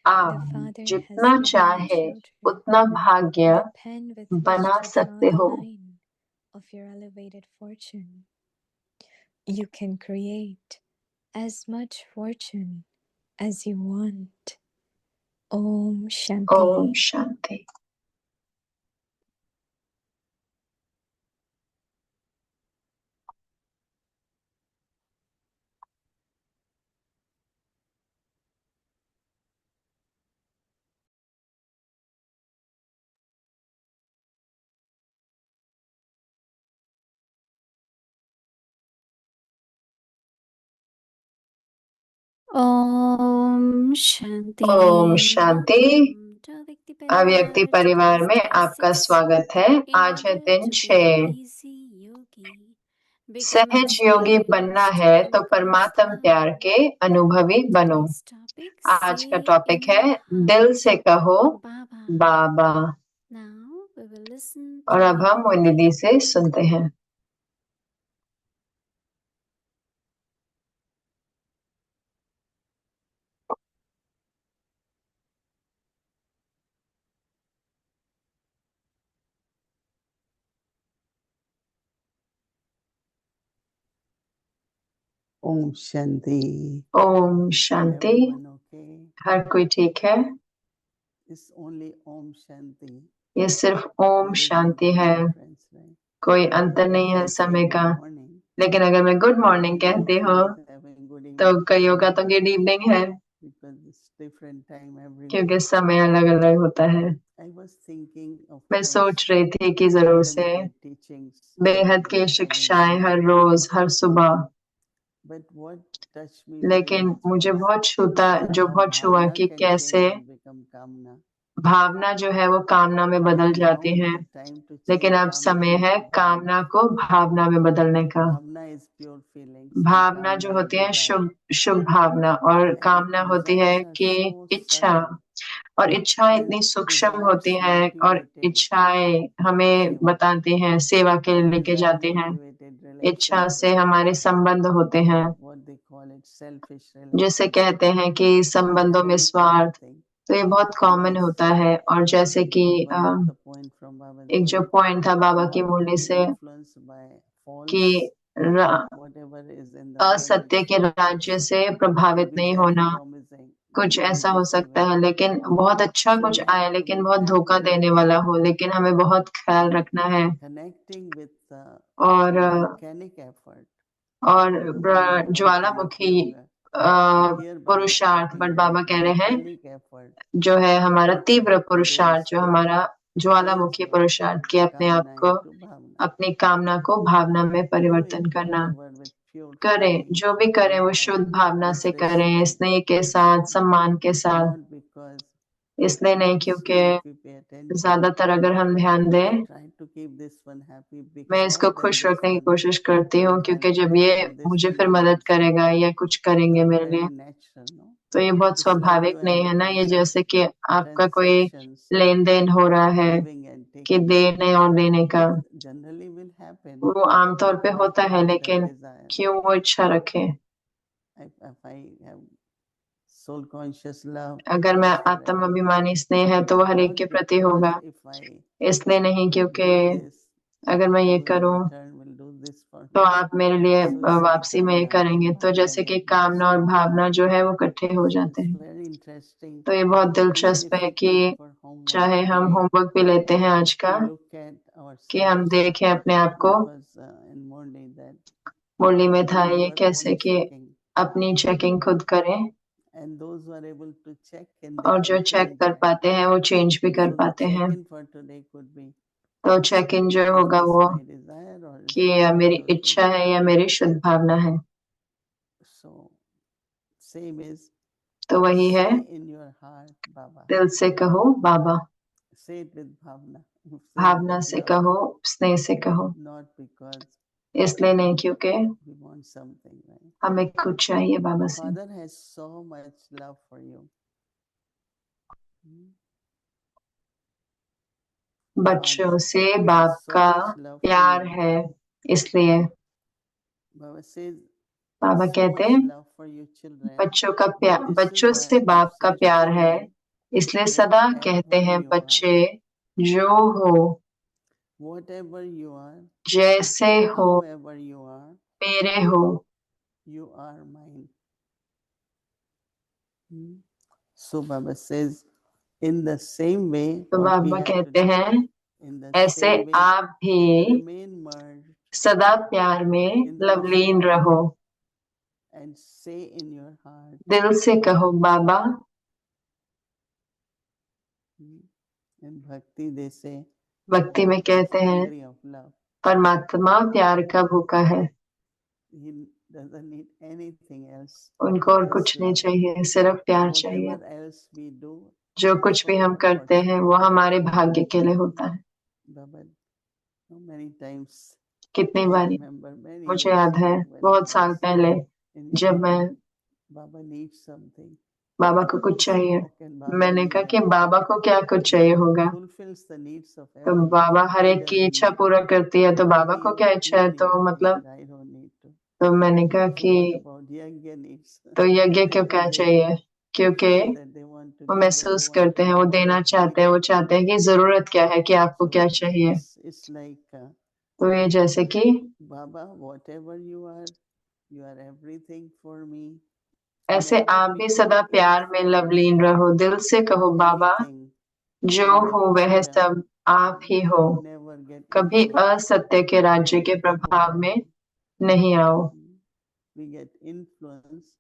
आप Father has जितना given you चाहे children, उतना भाग्य the pen with which बना to draw सकते the हो। line of your elevated fortune. You can create as much fortune as you want. ओम शांति। ओम शांति। ओम शांति। ओम शांति। वेलकम अव्यक्ति परिवार में आपका स्वागत है। आज है दिन 6। सहज योगी बनना है तो परमात्म प्यार के अनुभवी बनो। आज का टॉपिक है दिल से कहो बाबा। और अब हम मोनिदी से सुनते हैं। ओम शांति। ओम शांति। Everyone okay? हर कोई ठीक है? It's only Om Shanti. ये सिर्फ ओम There is no Shanti time है, difference, right? कोई अंतर नहीं है If I say समय good का। morning, लेकिन अगर मैं गुड मॉर्निंग many कहती of हूँ you is having good तो evening कईयों का तो गुड इवनिंग है, because it's different time everywhere. क्योंकि समय अलग अलग होता है। I was thinking, of मैं course, सोच रही थी कि जरूर से unlimited teachings बेहद की every शिक्षाएं day. हर रोज हर सुबह, But what touched me very लेकिन much मुझे was बहुत छूता, how जो बहुत छुआ bhavna कि can कैसे change and become kamna. भावना जो है वो कामना में बदल And now जाती is है। the time to लेकिन change अब kamna समय है into कामना bhavna. को भावना में बदलने का। Bhavna is pure feelings and भावना जो kamna is होती है desire. शुभ शुभ भावना, और And कामना होती है desires are कि so इच्छा, subtle. और इच्छाएं And इतनी सूक्ष्म desires होती हैं, और motivated इच्छाएं हमें seva. बताती हैं, सेवा के लिए लेके Desire जाती हैं। motivated इच्छा relationship. से हमारे संबंध होते हैं, What they call it, selfish जिसे relationship. कहते हैं कि It's संबंधों में very स्वार्थ। common thing. तो ये बहुत कॉमन As होता है। और जैसे कि one of the point from Baba's एक जो Murli, पॉइंट था बाबा की not to मुरली be से influenced by कि false whatever is in the world असत्य is के राज्य से प्रभावित could be नहीं very होना। promising कुछ but ऐसा very हो सकता deceiving. है, लेकिन बहुत अच्छा So कुछ we have आए to लेकिन be बहुत धोखा careful देने वाला हो। लेकिन हमें बहुत ख्याल and रखना है। connecting with the और volcanic effort. और Not volcanic Jwalamukhi yoga. But here Baba is पुरुषार्थ, talking बट about बाबा कह रहे हैं volcanic effort जो है हमारा तीव्र that पुरुषार्थ, goes जो to हमारा change ज्वालामुखी your पुरुषार्थ कि अपने आप kamna को, into bhavna. अपनी कामना को भावना में Do परिवर्तन it करना। whatever with pure करें, feelings, जो भी with करें वो love, शुद्ध भावना with से करें, respect. स्नेह के साथ, सम्मान के साथ। Not because इसलिए नहीं क्योंकि mostly if we pay attention, ज्यादातर अगर हम ध्यान I दें, try to keep this one happy मैं इसको because then खुश this रखने की one कोशिश करती हूँ, will क्योंकि help जब me ये and this मुझे one फिर will मदद also. करेगा या कुछ करेंगे Not मेरे लिए। very natural, no? तो ये बहुत It's like स्वाभाविक you नहीं have है ना। ये transact जैसे कि आपका कोई transactions of लेन देन हो रहा है giving and कि taking. देने और देने का, This generally will happen, वो आमतौर but पे why होता to है, have that लेकिन desire? क्यों वो इच्छा रखें? If I have soul conscious love, अगर मैं it's for आत्म everyone. अभिमानी स्नेह है तो वो हर एक Not के प्रति because होगा। if I इसलिए नहीं क्योंकि do this, अगर मैं ये you in करूं return will do this for तो me. आप मेरे लिए So इसलिए वापसी में ये कामना और करेंगे। तो भावना जैसे कि get कामना और mixed. भावना जो है वो इकट्ठे हो जाते It's हैं। very interesting. तो ये बहुत Even दिलचस्प if है we कि take for homework चाहे हम today, होमवर्क भी लेते हैं आज का, to look at कि हम ourselves. देखें अपने आप को। It was in Murli that मुरली में था do ये our कैसे own कि checking. अपनी चेकिंग खुद करें, And those who are able to check and they और जो can चेक change कर that. पाते हैं वो चेंज भी कर So the पाते हैं। check-in for today could be, तो चेक इन जो is होगा this वो my desire or is कि it मेरी pure इच्छा feeling? है या मेरी शुद्ध भावना है। So same is तो वही है, say in your heart, Baba. दिल से कहो बाबा, Say it with bhavna. Say it Bhavna with से love. कहो, स्नेह से कहो। Not because इसलिए नहीं क्योंकि we want something, right? हमें कुछ चाहिए बाबा से। Father has so much love for you. बच्चों Father से has बाप so का much love for प्यार you. है, इसलिए Baba says बाबा so कहते much हैं love for you children. बच्चों का प्यार, But this is बच्चों why से I बाप का say प्यार है, children, इसलिए सदा कहते whatever हैं you are, बच्चे जो हो, whatever you are, जैसे हो, however you are, मेरे हो। you are mine. So Baba says In the same way, तो what we Baba have to कहते do, हैं in the ऐसे same way, आप भी remain merged सदा प्यार में in the लवलीन Vishnu रहो। and say in your heart, दिल से कहो बाबा। in bhakti they say, भक्ति में God is कहते हैं hungry of love. परमात्मा प्यार का भूखा है, He doesn't need anything else. उनको और Just कुछ नहीं love. चाहिए, सिर्फ प्यार चाहिए। Whatever else we do, जो it's कुछ भी for हम our करते हैं fortune. वो हमारे भाग्य के लिए होता है। Baba, how many times कितनी I बारी remember many मुझे years याद है, ago when बहुत I साल was पहले in जब India, मैं Baba needs something. बाबा को कुछ So चाहिए, how can Baba मैंने need कहा कि that? बाबा को क्या कुछ चाहिए होगा। Fulfills the needs of तो everyone. बाबा हर He एक की doesn't इच्छा need. पूरा करती है, तो Why बाबा को क्या इच्छा है, तो he मतलब said, I don't need to. तो मैंने कहा So कि what about yajna needs? तो यज्ञ क्यों क्या Because चाहिए, क्योंकि feel that they want to वो give, but महसूस they want करते to हैं, वो know देना what's चाहते हैं, वो needed. चाहते हैं कि जरूरत क्या है, कि आपको So क्या चाहिए। it's like तो ये जैसे कि Baba, whatever you are everything for me. ऐसे Never आप भी become सदा प्यार में influenced लवलीन रहो। दिल से कहो by बाबा, anything जो in the हो वह kingdom. सब आप ही हो, Never get कभी influenced असत्य के राज्य by के ego प्रभाव में body. नहीं आओ। We get influenced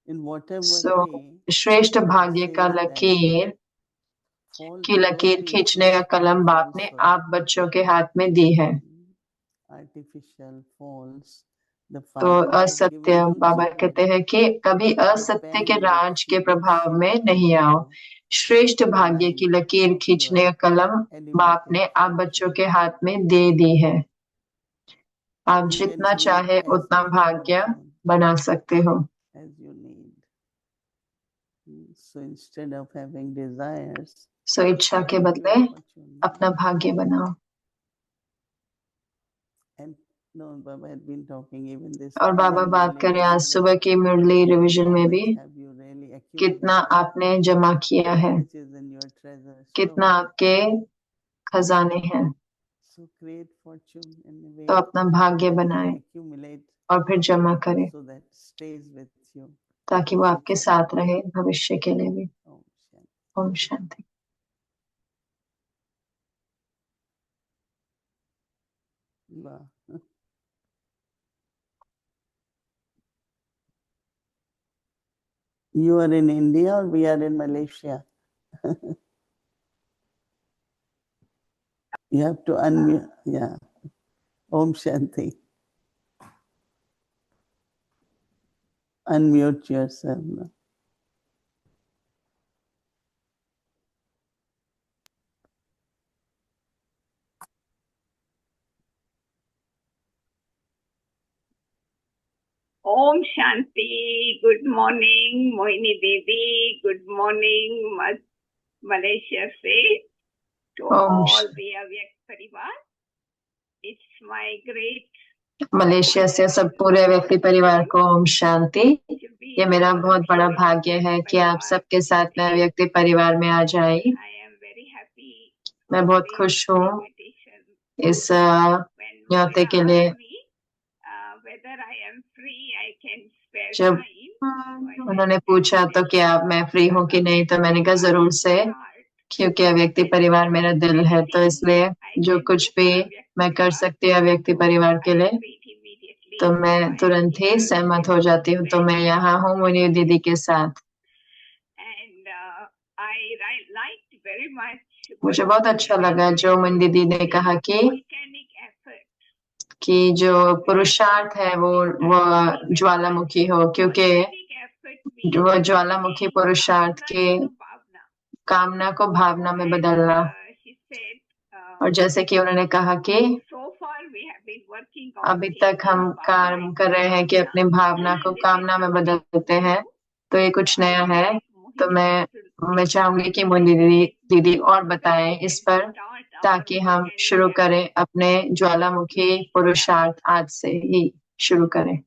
in whatever so way. श्रेष्ठ Baba भाग्य का says that लकीर fall की below लकीर the खींचने का effect of कलम बाप ने falsehood. आप बच्चों के हाथ में दी है। Artificial, false. The तो Father has असत्य, given you बाबा children. कहते हैं कि कभी असत्य के राज के प्रभाव में नहीं आओ। श्रेष्ठ भाग्य की लकीर खींचने का कलम बाप ने आप बच्चों के हाथ में दे दी है। आप You can जितना create चाहे as उतना many भाग्य fortune बना सकते हो। as you need. So instead of having desires, सो इच्छा के create बदले your fortune. अपना भाग्य बनाओ। And no, Baba had been talking even this और बाबा morning बात Murli करें आज revision. सुबह की मुरली रिवीजन How में much भी, have you really कितना accumulated? आपने जमा किया है, How much is in your treasure कितना store? आपके खजाने हैं। So create fortune in a way तो अपना भाग्य and बनाए accumulate और फिर जमा करें, so that stays with you. ताकि वो आपके साथ रहे भविष्य के लिए भी। Om Shanti. Om Shanti. Wow. You are in India or we are in Malaysia? You have to unmute. Yeah. Om Shanti. Unmute yourself now. Om Shanti. Good morning, Moini Devi. Good morning, Malaysia से to Om all the Avyakt Parivar. It's my great Malaysia से सब पूरे व्यक्ति परिवार को Om Shanti. to be ये मेरा part बहुत of बड़ा your भाग्य है कि आप परिवार सबके साथ today. मैं व्यक्ति परिवार में आ जाई। I am very happy मैं for बहुत this खुश हूँ invitation. इस When न्योते Moira के लिए। asked me whether I am free, I can spare जब time. So I उन्होंने said, पूछा तो कि आप मैं फ्री हूँ कि नहीं, तो मैंने कहा जरूर से, क्योंकि व्यक्ति परिवार मेरा दिल है, तो इसलिए जो कुछ भी मैं कर सकती हूँ व्यक्ति परिवार के लिए तो मैं तुरंत ही सहमत हो जाती हूँ। तो मैं यहाँ हूँ मुनि दीदी के साथ। मुझे बहुत अच्छा लगा जो मुनि दीदी ने कहा कि जो पुरुषार्थ है वो ज्वालामुखी हो, क्योंकि वो ज्वालामुखी पुरुषार्थ के कामना को भावना में बदलना। और जैसे कि उन्होंने कहा कि अभी तक हम काम कर रहे हैं कि अपनी भावना को कामना में बदलते हैं, तो ये कुछ नया है। तो मैं चाहूंगी कि मुनि दीदी और बताएं इस पर, ताकि हम शुरू करें अपने ज्वालामुखी पुरुषार्थ आज से ही शुरू करें।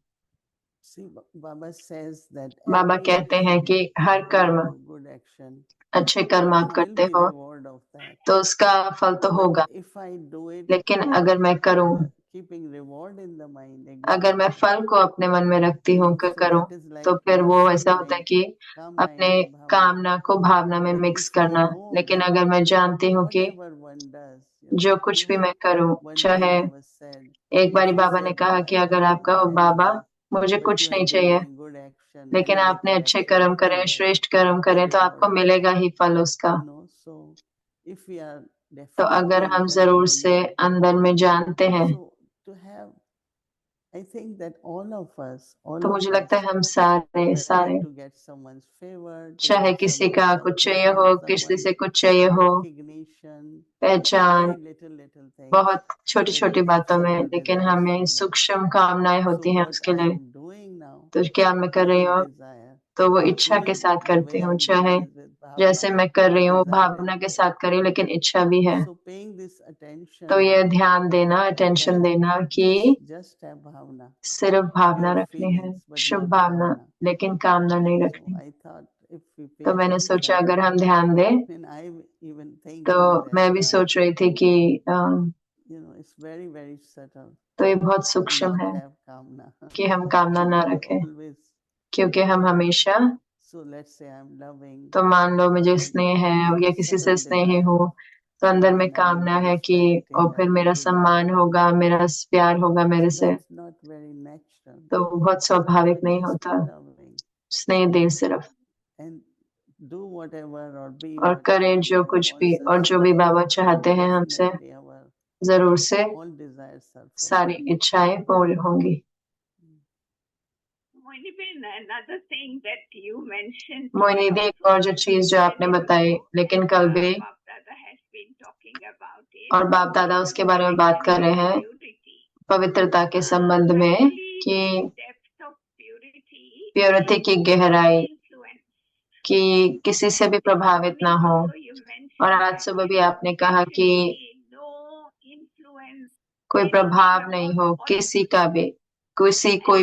बाबा कहते हैं कि हर कर्म, अच्छे कर्म आप करते हो तो उसका फल तो होगा, लेकिन अगर मैं करूं keeping reward in the mind अगर मैं फल को अपने मन में रखती हूँ कि करूँ, that is like तो फिर वो ऐसा mixing होता है my कि kamna अपने into bhavana. कामना को भावना में But मिक्स if I करना। know लेकिन that अगर मैं जानती हूँ कि whatever one does, you जो know, कुछ भी even मैं करूँ, one चाहे day Baba said, एक बारी if you बाबा ने say कहा Baba कि I अगर don't आप कहो want बाबा anything, मुझे but कुछ you नहीं have चाहिए, given good action, लेकिन आपने elevated अच्छे action, कर्म you करे, will get श्रेष्ठ कर्म the करे, तो reward आपको of मिलेगा that. ही फल उसका। You know, so if we are तो अगर definitely हम interested जरूर in से that, अंदर में जानते हैं, so to have, I think that all of us तो मुझे लगता है हम सारे trying to get someone's favor, to चाहे get किसी someone's का कुछ चाहिए support, हो, किसी someone's से कुछ चाहिए हो, recognition, पहचान, very little things, बहुत छोटी very छोटी बातों में, subtle लेकिन desires हमें for that. सूक्ष्म कामनाएं So होती हैं what उसके I लिए। am doing now तो क्या मैं कर is रही with हूँ, desire. तो वो इच्छा के Even साथ the करती way हूँ, I'm चाहे doing is with जैसे bhavana, मैं कर but रही हूँ desire is भावना के there. साथ कर रही हूँ, लेकिन इच्छा भी है। So paying this attention तो ये ध्यान देना, अटेंशन that देना कि just have bhavana, सिर्फ भावना pure रखनी है, feelings, but Shubh not Bhavna, kamna. लेकिन कामना नहीं So रखनी। I thought if we pay तो मैंने सोचा attention, अगर हम ध्यान दें, and I'm even तो thinking मैं भी that सोच रही थी कि you know, it's very subtle तो ये बहुत to सूक्ष्म not है have kamna. कि हम कामना ना We रखें, always, क्योंकि हम हमेशा, so let's say I'm loving तो मान लो मुझे and स्नेह है very या किसी से subtle स्नेही desire, हूँ, तो अंदर में and I will कामना be है कि और respected, फिर I will मेरा be सम्मान loved. होगा, मेरा प्यार होगा मेरे So से, that's not very natural. तो वो बहुत स्वाभाविक But नहीं just होता। be loving स्नेह दे सिर्फ, and do whatever or be और whatever करें जो Baba कुछ भी, wants और us जो to भी do. बाबा चाहते हैं हमसे, Definitely our जरूर से all desires are सारी fulfilled. इच्छाएं पूरी होंगी। Moinibin, another thing that you mentioned Mohini today दी, एक also, और जो चीज जो आपने बताई, लेकिन कल भी, Bab Dada has been talking about it, और बाप दादा उसके बारे में बात कर रहे हैं purity. पवित्रता के संबंध में, Actually, कि this depth of purity purity की गहराई, influence. कि किसी से भी प्रभावित ना Morning हो। also you और mentioned आज that सुबह it भी is आपने कहा कि absolutely no influence, कोई anything प्रभाव at नहीं all हो on किसी you. का भी, कोई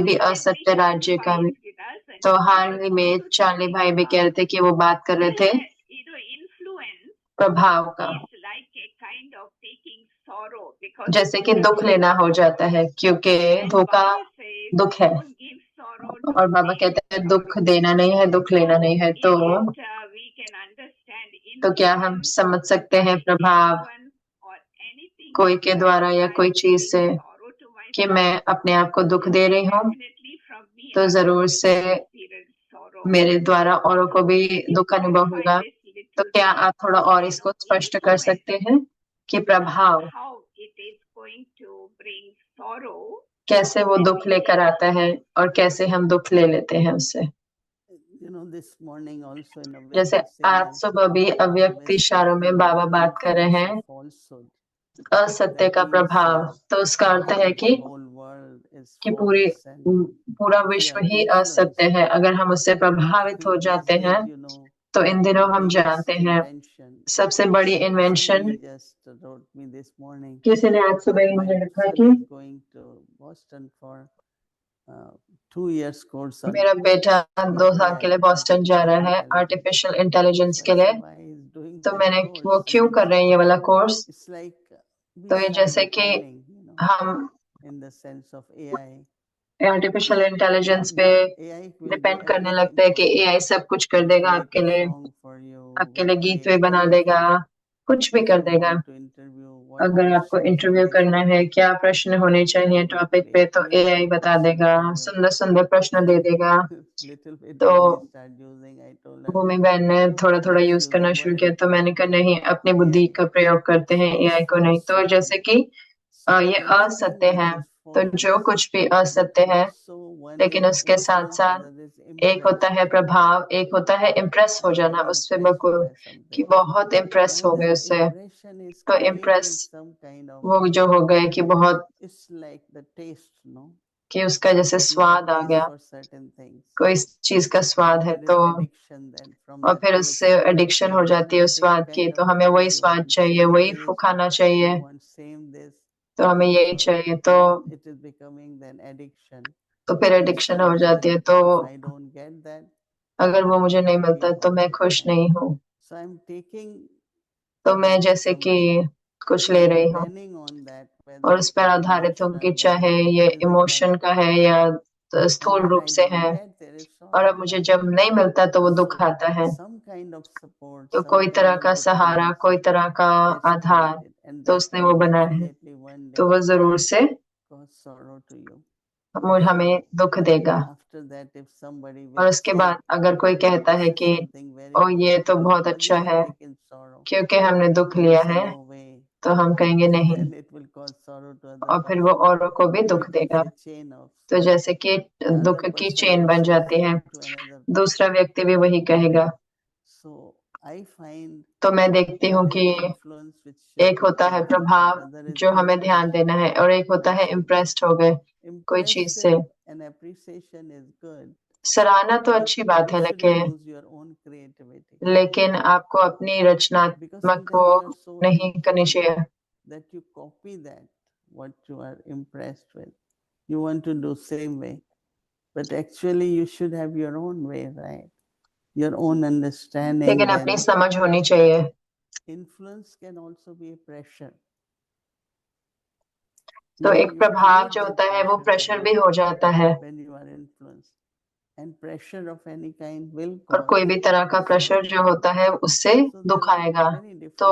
भी And when असत्य they राज्य का भी। sympathize with us and तो we हाल were ही में also चार्ली talking भाई भी कह रहे about थे कि वो बात कर रहे थे influence प्रभाव का, is like a kind of taking sorrow because जैसे कि दुख लेना हो जाता है, क्योंकि and धोखा Baba says दुख है, don't give sorrow, और don't बाबा take कहते हैं दुख sorrow. देना नहीं है, दुख लेना नहीं है। So तो in it we can understand तो क्या हम influence समझ सकते हैं by प्रभाव anyone or anything कोई के outside द्वारा या that कोई चीज giving से, sorrow to कि myself. मैं अपने आप को दुख दे रही हूँ, Definitely from me तो others जरूर will से experience sorrow. मेरे द्वारा औरों को So भी can you दुख अनुभव clarify होगा। this तो little क्या bit? आप थोड़ा और You इसको know, स्पष्ट कर influence, सकते हैं कि प्रभाव how it is going to bring sorrow कैसे वो when दुख we लेकर give आता है और कैसे हम दुख ले लेते हैं उससे। You know, this morning also in a जैसे आज सुबह भी अव्यक्त इशारों में बाबा बात कर रहे हैं असत्य का प्रभाव, तो उसका अर्थ है कि पूरा विश्व ही असत्य है। अगर हम उससे प्रभावित हो जाते हैं, तो इन दिनों हम जानते हैं सबसे बड़ी इन्वेंशन, किसी ने आज सुबह ही मुझे लिखा कि मेरा बेटा 2 साल के लिए बॉस्टन जा रहा है आर्टिफिशियल इंटेलिजेंस के लिए। तो मैंने वो क्यों कर रहे हैं ये वाला कोर्स, तो ये जैसे कि हम आर्टिफिशियल इंटेलिजेंस पे डिपेंड करने लगते हैं कि एआई सब कुछ कर देगा आपके लिए गीत भी बना देगा, कुछ भी कर देगा। अगर आपको इंटरव्यू करना है, क्या प्रश्न होने चाहिए टॉपिक पे, तो एआई बता देगा, सुंदर सुंदर प्रश्न दे देगा। तो भूमि बहन ने थोड़ा थोड़ा यूज करना शुरू किया, तो मैंने कहा नहीं, अपनी बुद्धि का प्रयोग करते हैं, एआई को नहीं। तो जैसे कि ये असत्य है, तो जो कुछ भी असत्य है, लेकिन उसके साथ साथ एक होता है प्रभाव, एक होता है इम्प्रेस हो जाना उससे, बिल्कुल कि बहुत इम्प्रेस हो गए उससे। तो इम्प्रेस वो जो हो गए कि बहुत, कि उसका जैसे स्वाद आ गया, कोई चीज का स्वाद है, तो और फिर उससे एडिक्शन हो जाती है उस स्वाद की। तो हमें वही स्वाद चाहिए, वही खाना चाहिए, तो हमें यही चाहिए, तो फिर एडिक्शन हो जाती है। तो अगर वो मुझे नहीं मिलता तो मैं खुश नहीं हूँ। तो मैं जैसे कि कुछ ले रही हूँ, और उस पर आधारित हूँ कि चाहे ये इमोशन का है या स्थूल रूप से है, और अब मुझे जब नहीं मिलता तो वो दुख आता है। तो कोई तरह का सहारा, कोई तरह का आधार तो उसने वो बनाया है, तो वो जरूर से हमें दुख देगा। और उसके बाद अगर कोई कहता है कि ओ ये तो बहुत अच्छा है क्योंकि हमने दुख लिया है, तो हम कहेंगे नहीं, और फिर वो औरों को भी दुख देगा। तो जैसे कि दुख की चेन बन जाती है, दूसरा व्यक्ति भी वही कहेगा। तो मैं देखती हूँ कि एक होता है प्रभाव जो हमें ध्यान देना है, और एक होता है इम्प्रेस्ड हो गए कोई चीज से। सराहना तो अच्छी बात है, लेकिन आपको अपनी रचनात्मक को नहीं करनी चाहिए। that you copy that what you are impressed with, you want to do same way, but actually you should have your own way, right? Your own understanding. लेकिन अपनी समझ होनी चाहिए। Influence can also be a pressure. तो एक प्रभाव जो होता है वो प्रेशर भी हो जाता है, when you are influenced, and pressure of any kind will और कोई भी तरह का प्रेशर जो होता है उससे दुख आएगा। तो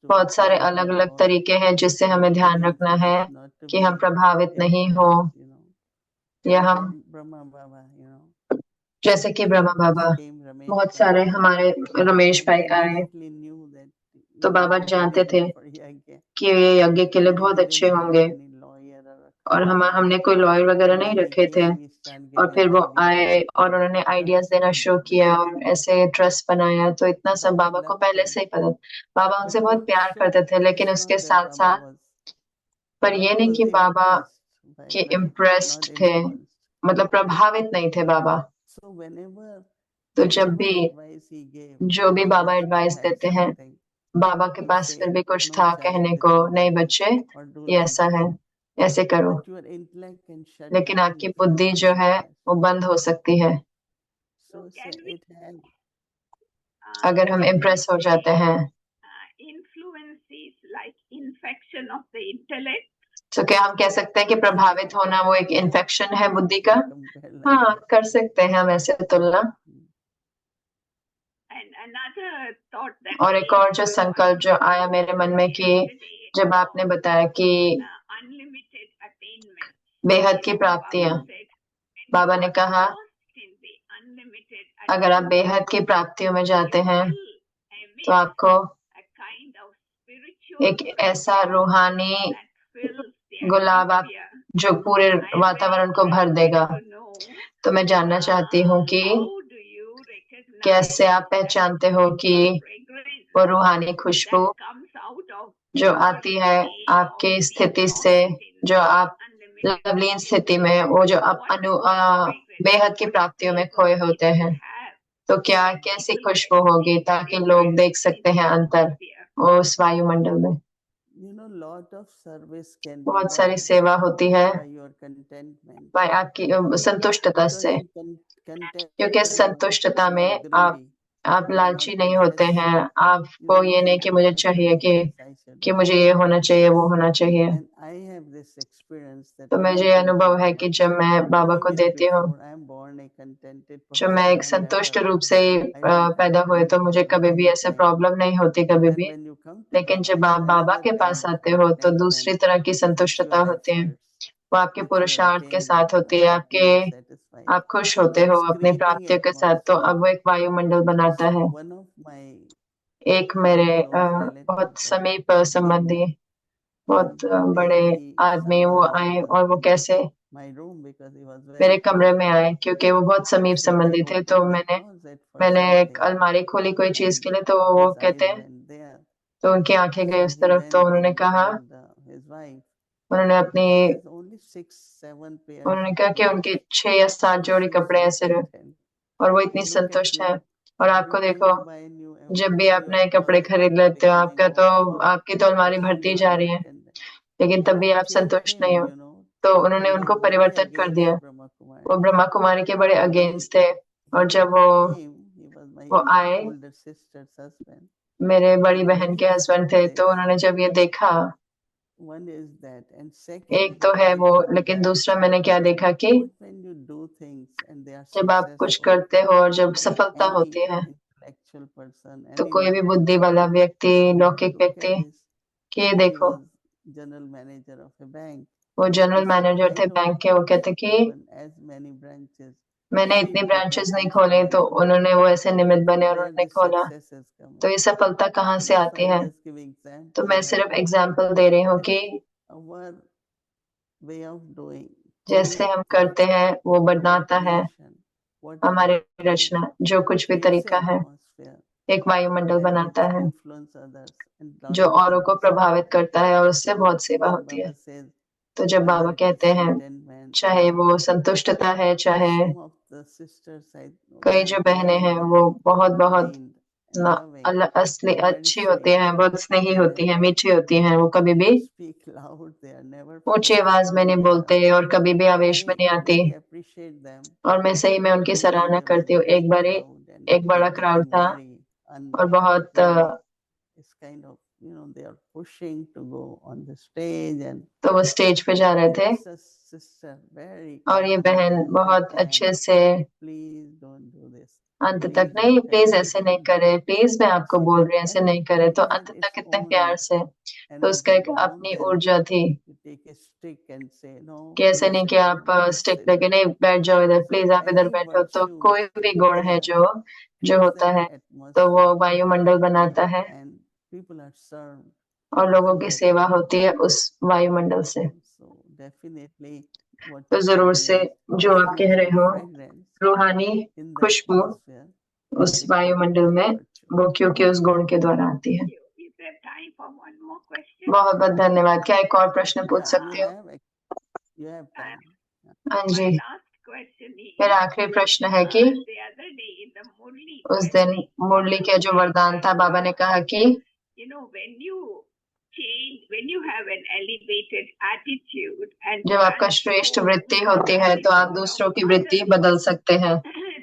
बहुत सारे अलग अलग तरीके हैं जिससे हमें ध्यान रखना है कि हम प्रभावित नहीं हो, या हम जैसे कि ब्रह्मा बाबा, बहुत सारे हमारे रमेश भाई आए, तो बाबा जानते थे कि ये यज्ञ के लिए बहुत अच्छे होंगे, और हमने कोई लॉयर वगैरह नहीं रखे थे। और फिर वो आए और उन्होंने आइडियाज देना शुरू किया और ऐसे ट्रस्ट बनाया। तो इतना सब बाबा को पहले से ही पता। बाबा उनसे बहुत प्यार करते थे, लेकिन उसके साथ साथ पर ये नहीं कि बाबा के इम्प्रेस्ड थे, मतलब प्रभावित नहीं थे बाबा। तो जब भी जो भी बाबा एडवाइस देते हैं, बाबा के पास फिर भी कुछ था कहने को, नहीं बच्चे ये ऐसा है, ऐसे करो, लेकिन आपकी बुद्धि जो है वो बंद हो सकती है अगर हम इम्प्रेस हो जाते हैं। तो क्या हम कह सकते हैं कि प्रभावित होना वो एक इन्फेक्शन है बुद्धि का? हाँ, कर सकते हैं हम ऐसे तुलना। और एक और जो संकल्प जो आया मेरे मन में कि जब आपने बताया कि बेहद की प्राप्तियां, बाबा ने कहा अगर आप बेहद की प्राप्तियों में जाते हैं तो आपको एक ऐसा रूहानी गुलाब आप जो पूरे वातावरण को भर देगा। तो मैं जानना चाहती हूँ कि कैसे आप पहचानते हो कि वो रूहानी खुशबू जो आती है आपकी स्थिति से, जो आप लवलीन स्थिति में, वो जो आप बेहद की प्राप्तियों में खोए होते हैं, तो क्या कैसी खुशबू होगी ताकि लोग देख सकते हैं अंतर उस वायुमंडल में। बहुत सारी सेवा होती है भाई आपकी संतुष्टता से, क्योंकि संतुष्टता में आप लालची नहीं होते हैं। आपको ये नहीं कि मुझे चाहिए कि मुझे ये होना चाहिए, वो होना चाहिए। तो मुझे ये अनुभव है कि जब मैं बाबा को देती हूँ, जब मैं एक संतुष्ट रूप से पैदा हुए, तो मुझे कभी भी ऐसे प्रॉब्लम नहीं होती कभी भी। लेकिन जब आप बाबा के पास आते हो तो दूसरी तरह की संतुष्टता होती है, वो आपके पुरुषार्थ के साथ होती है, आप खुश होते हो अपनी प्राप्तियों के साथ। तो अब वो एक वायुमंडल बनाता है। एक मेरे बहुत समीप संबंधी, बहुत बड़े आदमी वो आए, और वो कैसे मेरे कमरे में आए क्योंकि वो बहुत समीप संबंधी थे। तो मैंने एक अलमारी खोली कोई चीज के लिए, तो वो कहते हैं, तो उनकी आंखें गई उस तरफ। तो उन्होंने कहा कि उनके 6 या 7 जोड़ी कपड़े ऐसे रहे, और वो इतनी संतुष्ट है। और आपको देखो, जब भी आप नए कपड़े खरीद लेते हो, आपकी तो अलमारी भरती जा रही है, लेकिन तब भी आप संतुष्ट नहीं हो। तो उन्होंने उनको परिवर्तन कर दिया। वो ब्रह्मा कुमारी के बड़े अगेंस्ट थे, और जब वो आए, मेरे बड़ी बहन के हस्बैंड थे, तो उन्होंने जब ये देखा one is that, and एक second, तो है I वो, found लेकिन that दूसरा मैंने क्या देखा कि when you do things and they are जब आप कुछ successful, करते हो और जब then सफलता any होती है intellectual person, तो कोई भी anyone, बुद्धि वाला व्यक्ति, say, लौकिक look व्यक्ति, at this. कि ये He देखो was general manager of a bank. वो He general said, manager I थे don't बैंक के। वो कहते कि open as many branches. मैंने She इतनी put ब्रांचेस up नहीं this खोले, तो many. उन्होंने वो ऐसे निमित्त बने और Where उन्होंने the खोला। success is coming. तो ये सफलता कहाँ से Just आती I'm है? just giving example तो मैं that सिर्फ एग्जाम्पल दे रही हूँ कि our way of doing जैसे हम create करते हैं वो our बनाता है creation, whatever हमारी we do, रचना। जो कुछ भी creates तरीका an है atmosphere एक वायुमंडल and बनाता which है influence others and lot जो of औरों को service. प्रभावित करता है और उससे So बहुत सेवा when होती है। Baba says, तो जब बाबा whether it कहते is हैं contentment, चाहे वो संतुष्टता है, चाहे some of the sisters, I know, कई they जो are बहनें very, हैं very वो बहुत बहुत kind and loving, असली very अच्छी होती sweet. हैं, बहुत स्नेही They होती हैं, never मीठी होती हैं। वो कभी भी speak loud, they are never ऊंची आवाज में forceful, नहीं they बोलते are, और कभी भी आवेश में I नहीं आती। really appreciate them. और मैं सही में उनकी One day सराहना there was करती a हूँ। एक big बारी crowd and एक they बड़ा were क्राउड getting था very और बहुत it's kind of, they are pushing to go on the stage and तो वो स्टेज पे जा रहे थे this is sister very और ये calmly बहन at the बहुत end, अच्छे से please don't do this. अंत तक, Please, नहीं I'm प्लीज telling ऐसे you. नहीं करे, प्लीज मैं आपको She बोल had रही हूँ ऐसे नहीं करे। तो everything अंत had तक its इतने own प्यार से, तो उसका energy. एक Don't अपनी tell ऊर्जा थी to take a stick and say, no, कि ऐसे please नहीं sit कि आप down, just स्टिक sit लेके down. नहीं बैठ जाओ इधर, So प्लीज आप इधर any बैठो। तो virtue कोई which भी is गुण है there जो creates होता that है तो वो atmosphere वायुमंडल बनाता है and people are served और लोगों through की that सेवा atmosphere. होती है उस वायुमंडल से। So definitely what तो you're जरूर saying से is जो आप कह रहे spiritual हो, fragrance रूहानी in the खुशबू atmosphere उस because वायुमंडल of में virtue. वो क्योंकि उस गुण के द्वारा आती है। Is there time for one more question? बहुत बहुत धन्यवाद। क्या एक और प्रश्न पूछ सकती हूँ? You have time. हाँ जी। My last question is, मेरा आखिरी प्रश्न है कि the other day in the Murli उस दिन practice, मुरली Baba का जो said वरदान था, that, बाबा ने कहा कि when you have an elevated attitude and जब आपका श्रेष्ठ transform वृत्ति the होती है तो आप attitude दूसरों of की वृत्ति others बदल सकते हैं।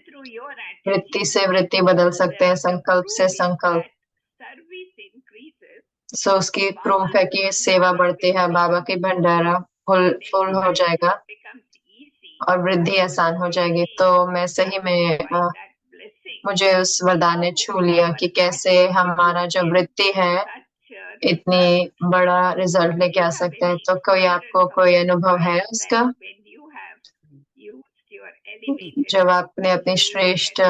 through your वृत्ति attitude, से वृत्ति बदल सकते हैं, the संकल्प proof से is संकल्प। that service increases, सो उसकी प्रूफ है कि सेवा बढ़ती है, बाबा की भंडारा फुल हो जाएगा becomes easy, और वृद्धि आसान हो जाएगी। तो मैं सही में that blessing. मुझे उस वरदान ने छू लिया कि कैसे हमारा जो वृत्ति है इतनी बड़ा रिजल्ट लेके आ सकते हैं। तो कोई आपको कोई अनुभव है उसका, When you have used your elevated जब आपने अपनी श्रेष्ठ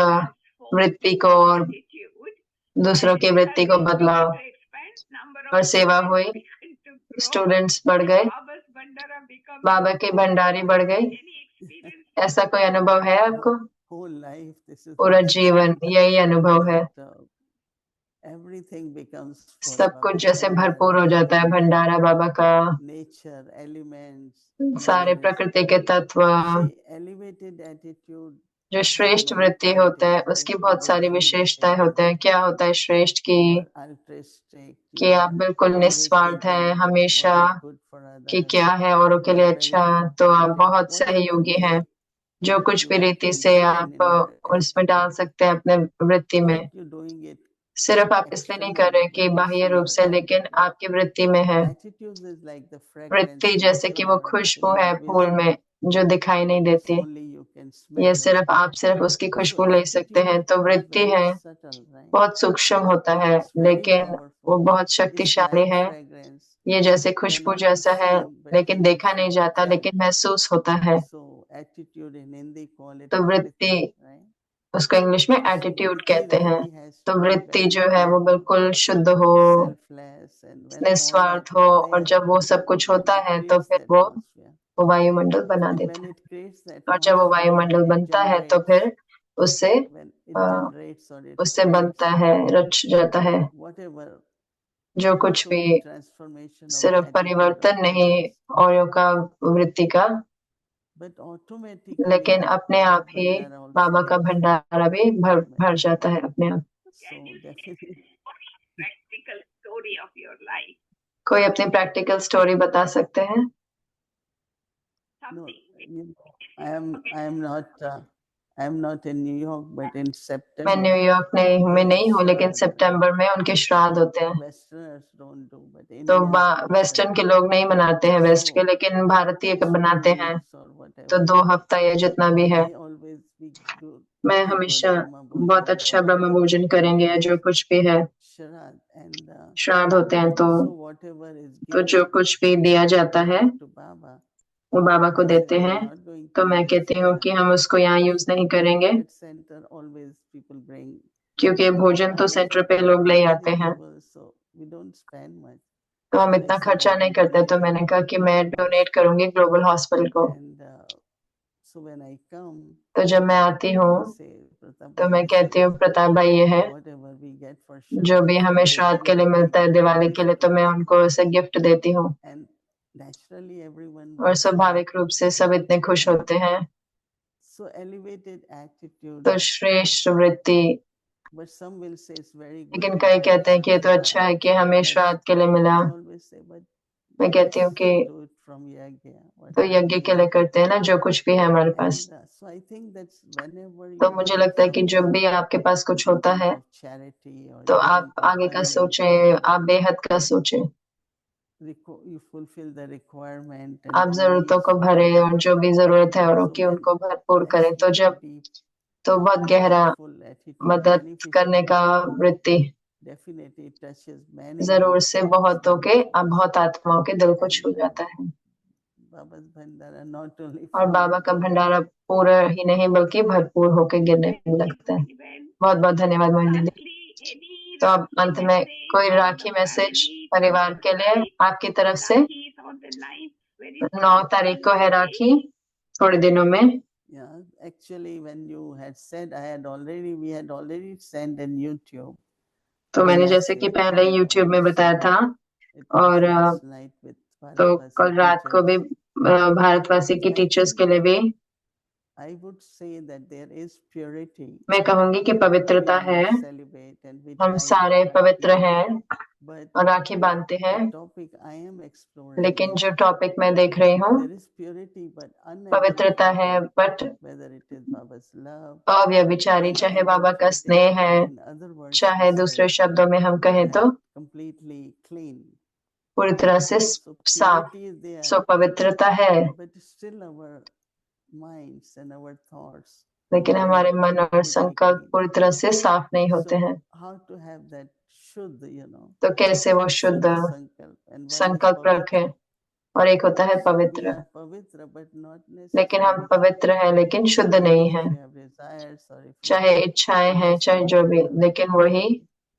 वृत्ति को और attitude दूसरों की वृत्ति को बदला to expand, number of और सेवा हुई, began to grow, स्टूडेंट्स बढ़ गए, Baba's Bandara become बाबा की भंडारी बढ़ गई। any experience. ऐसा कोई अनुभव है आपको? Whole life, this is पूरा the जीवन यही अनुभव है। that, everything becomes full. सब कुछ Baba's जैसे Bandara, भरपूर हो जाता है, भंडारा बाबा का, nature, elements, सारे whether प्रकृति के तत्व। see, elevated attitude जो has श्रेष्ठ many वृत्ति होता है qualities, उसकी right? बहुत Whether सारी it's विशेषताएं elevated, होते हैं। क्या होता है श्रेष्ठ की? you are altruistic, कि you आप are बिल्कुल always निस्वार्थ हैं thinking हमेशा what is good for कि others, क्या है औरों के you लिए are very अच्छा। तो आप cooperative, बहुत whatever सहयोगी हैं। way जो that कुछ भी you रीति can से put आप in your उसमें डाल सकते हैं अपने वृत्ति में। what you're doing it सिर्फ आप इसलिए नहीं कर रहे कि externally, it is बाह्य in रूप your से, लेकिन attitude. आपकी वृत्ति में है। Attitude is like the fragrance वृत्ति in the जैसे कि वो flower, which खुशबू is है not फूल में visible, जो दिखाई नहीं but it's देती, only you can ये smell. सिर्फ आप सिर्फ उसकी So खुशबू ले सकते हैं। attitude तो is वृत्ति very है subtle, right? बहुत सूक्ष्म But होता है, it's very लेकिन वो powerful. बहुत It's शक्तिशाली like है। fragrance, ये जैसे खुशबू cannot be जैसा है, seen, but लेकिन you can देखा नहीं feel, जाता, felt. लेकिन महसूस होता है। So attitude in Hindi call it तो वृत्ति, vritti, right? उसको इंग्लिश में So एटीट्यूड vritti कहते हैं। really has तो to be वृत्ति very जो है वो pure, बिल्कुल शुद्ध हो, selfless, and when all निस्वार्थ that हो, is और there, जब वो सब कुछ then होता it है तो creates फिर the वो atmosphere. वायुमंडल बना And देता when है। it creates the और जब वो atmosphere, वायुमंडल it बनता है तो generates, फिर उससे when a, it generates or it उससे creates बनता है, रच जाता है whatever, जो not कुछ भी। only transformation of the सिर्फ attitude of परिवर्तन नहीं others, औरों का वृत्ति का, but automatically लेकिन अपने आप Baba's ही Bandara also बाबा का gets भंडारा भी भर automatic. जाता है अपने आप। So definitely, Practical story of your life. कोई अपनी प्रैक्टिकल स्टोरी बता सकते हैं? no, Something. I am not I'm not in New York, but in मैं September, न्यूयॉर्क में नहीं हूँ, लेकिन सितंबर में उनके श्राद्ध होते हैं। Westerners don't do, but तो Indians वेस्टर्न के लोग नहीं मनाते हैं वेस्ट के, So, लेकिन भारतीय बनाते हैं। weeks or whatever. तो 2 हफ्ता या जितना भी है, They always be good, मैं very good हमेशा Brahma Bhojan बहुत अच्छा or ब्रह्म भोजन करेंगे या जो कुछ भी है। Sharad, and श्राद्ध होते हैं so तो whatever is जो given कुछ भी दिया जाता है to Baba, वो बाबा को I देते said, we are हैं। not going तो to मैं use कहती हूँ here. कि हम उसको यहाँ यूज नहीं करेंगे, At center always people bring क्योंकि भोजन तो सेंटर पे लोग ले आते हैं, vegetables, so we don't spend much. तो हम So I इतना said, खर्चा I नहीं will करते। तो donate मैंने it कहा to कि मैं Global डोनेट करूंगी ग्लोबल हॉस्पिटल को। And so when I come, तो जब मैं आती हूँ I say, Pratap तो bhai, मैं this कहती is हूँ प्रताप भाई ये है, whatever we get for जो Sharad भी for हमें श्राद्ध के लिए Diwali, मिलता है दिवाली के लिए, तो मैं gift. उनको ऐसे गिफ्ट देती हूँ। And naturally everyone और was स्वाभाविक रूप से सब इतने खुश And होते हैं। so elevated attitude, तो श्रेष्ठ वृत्ति, but some will say it's very good. लेकिन we कई got कहते हैं कि ये तो Sharad. अच्छा है कि हमें But श्राद्ध के लिए मिला। I always say, but मैं कहती हूँ let's कि do it from yagya, तो whatever यज्ञ we के लिए have. करते हैं ना जो कुछ भी है हमारे पास। And so I think that's whenever तो you मुझे have लगता है कि जब something, भी आपके पास कुछ you होता think है of charity or तो you आप think of आगे का earning, सोचें, आप बेहद का सोचें, you fulfill the requirement आप and the जरूरतों needs को of भरे और others. जो भी जरूरत है औरों So की when उनको भरपूर that's करें। तो very जब deep, तो बहुत गहरा powerful attitude, मदद beneficial करने का attitude, वृत्ति definitely it touches many, जरूर many से souls, बहुतों many के souls. बहुत आत्माओं के दिल को And छू जाता है। Baba's Bhandara not only और full, बाबा का but भंडारा पूरा ही नहीं बल्कि भरपूर होके गिरने लगता है। बहुत बहुत धन्यवाद मोहिनी दी। Lastly, any तो अब Rakhi अंत में message कोई from rakhi the message family, from परिवार your के लिए side? आपकी तरफ से? Rakhi is on the line very 9 soon. तारीख को है राखी, थोड़े दिनों में। yeah, actually when you had said, we had already sent in YouTube. तो मैंने जैसे कि पहले YouTube में बताया था, और तो कल रात को भी भारतवासी की टीचर्स के लिए भी I would say that there is purity. मैं कहूंगी कि पवित्रता We all है, celebrate and we हम tie सारे Rakhi. पवित्र हैं But और राखी बांधते हैं, the topic I am exploring लेकिन is जो टॉपिक मैं देख रही हूँ there is purity but पवित्रता है, unadulterated, but whether it is Baba's love, अव्यभिचारी, चाहे बाबा का स्नेह है, in other words, चाहे to दूसरे say शब्दों में हम कहें तो that completely clean. पूरी तरह से So साफ। purity is there, सो पवित्रता है, but still our minds and our thoughts लेकिन are हमारे not मन और completely संकल्प clean. पूरी तरह से साफ नहीं होते So हैं। how to have that Shuddha, तो कैसे वो शुद्ध Shuddha sankalp, and one is संकल्प रखें, pavitra. और एक होता है So we पवित्र। are pavitra, but not लेकिन हम necessarily पवित्र हैं लेकिन शुद्ध Maybe नहीं if हैं, you have desires or if you चाहे इच्छाएं हैं, less चाहे जो भी, pavitra. लेकिन वही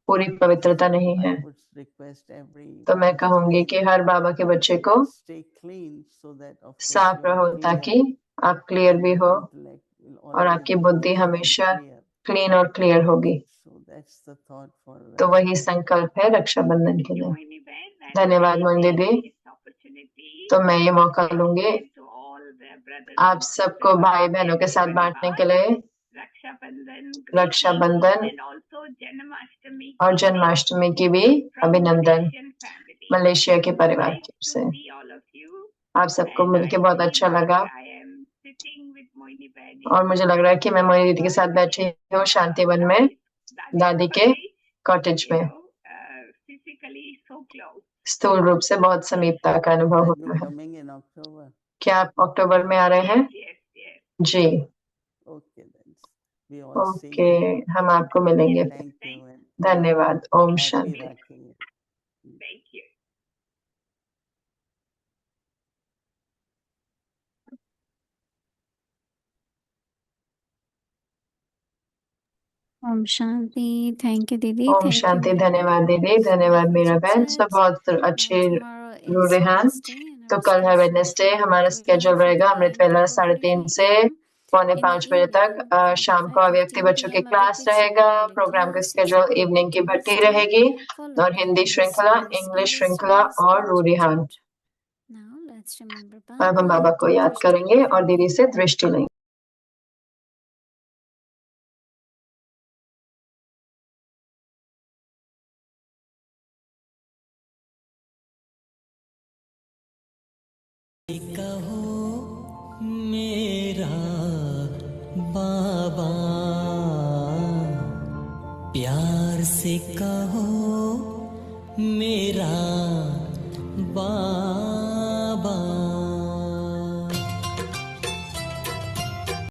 पूरी पवित्रता नहीं I है। would request every तो मैं Baba's कहूंगी kid कि हर बाबा के बच्चे को stay clean so that of course साफ you are रहो, clear ताकि आप क्लियर and भी your हो intellect will और always आपकी be बुद्धि clean and हमेशा clear. क्लीन और क्लियर होगी। So that's the thought for तो Raksha वही Bandhan. संकल्प है रक्षाबंधन के लिए। Mohini Ben, and धन्यवाद I मोहिनी take दीदी। this opportunity तो मैं ये मौका लूंगी to all the brothers आप and सबको sisters भाई of बहनों के Delhi साथ बांटने Parivar, के लिए Raksha Bandhan Rakshabandhan greetings and also Janmashtami और greetings जन्माष्टमी की भी from अभिनंदन Malaysian family. मलेशिया के परिवार Nice की ओर to से। see all of you. आप सबको And मिलके I बहुत feel अच्छा that लगा, I am sitting with Mohini Ben और in मुझे लग रहा है कि मैं मोहिनी दीदी के साथ बैठी हूँ शांतिवन में, दादी के कॉटेज में। physically so close. स्थूल रूप से बहुत समीपता का अनुभव Are होता you है। coming in October? क्या आप अक्टूबर में आ रहे हैं? Yes, yes. जी, Okay then. We all see okay, you. हम आपको मिलेंगे। Thank you and धन्यवाद। Om happy Shanti. Rakhi. Thank you. Om Shanti. Thank you दीदी। Om thank you Shanti. मीरा धन्यवाद बहन। दीदी, धन्यवाद मीरा बहन। सब बहुत And अच्छे tomorrow is रूरेहान। Wednesday and तो our कल है schedule वेडनेसडे, for हमारा Amrit स्केड्यूल Vela रहेगा from अमृत 9 वेला to 3:30 4:30 से a.m. 4:45 in the बजे तक। evening शाम from को अव्यक्ति 5:15 बच्चों की p.m. क्लास Avyakti रहेगा। प्रोग्राम का Shivanulita, 6 स्केड्यूल p.m. इवनिंग की Bhakti भट्टी Vistai, रहेगी, followed और by हिंदी Holy श्रृंखला, Service, इंग्लिश English श्रृंखला service और and रूरिहान। chant. Now let's remember अब हम Baba बाबा को and याद Drishti करेंगे और Levi. दीदी से दृष्टि लेंगे। कहो मेरा बाबा प्यार से कहो मेरा बाबा।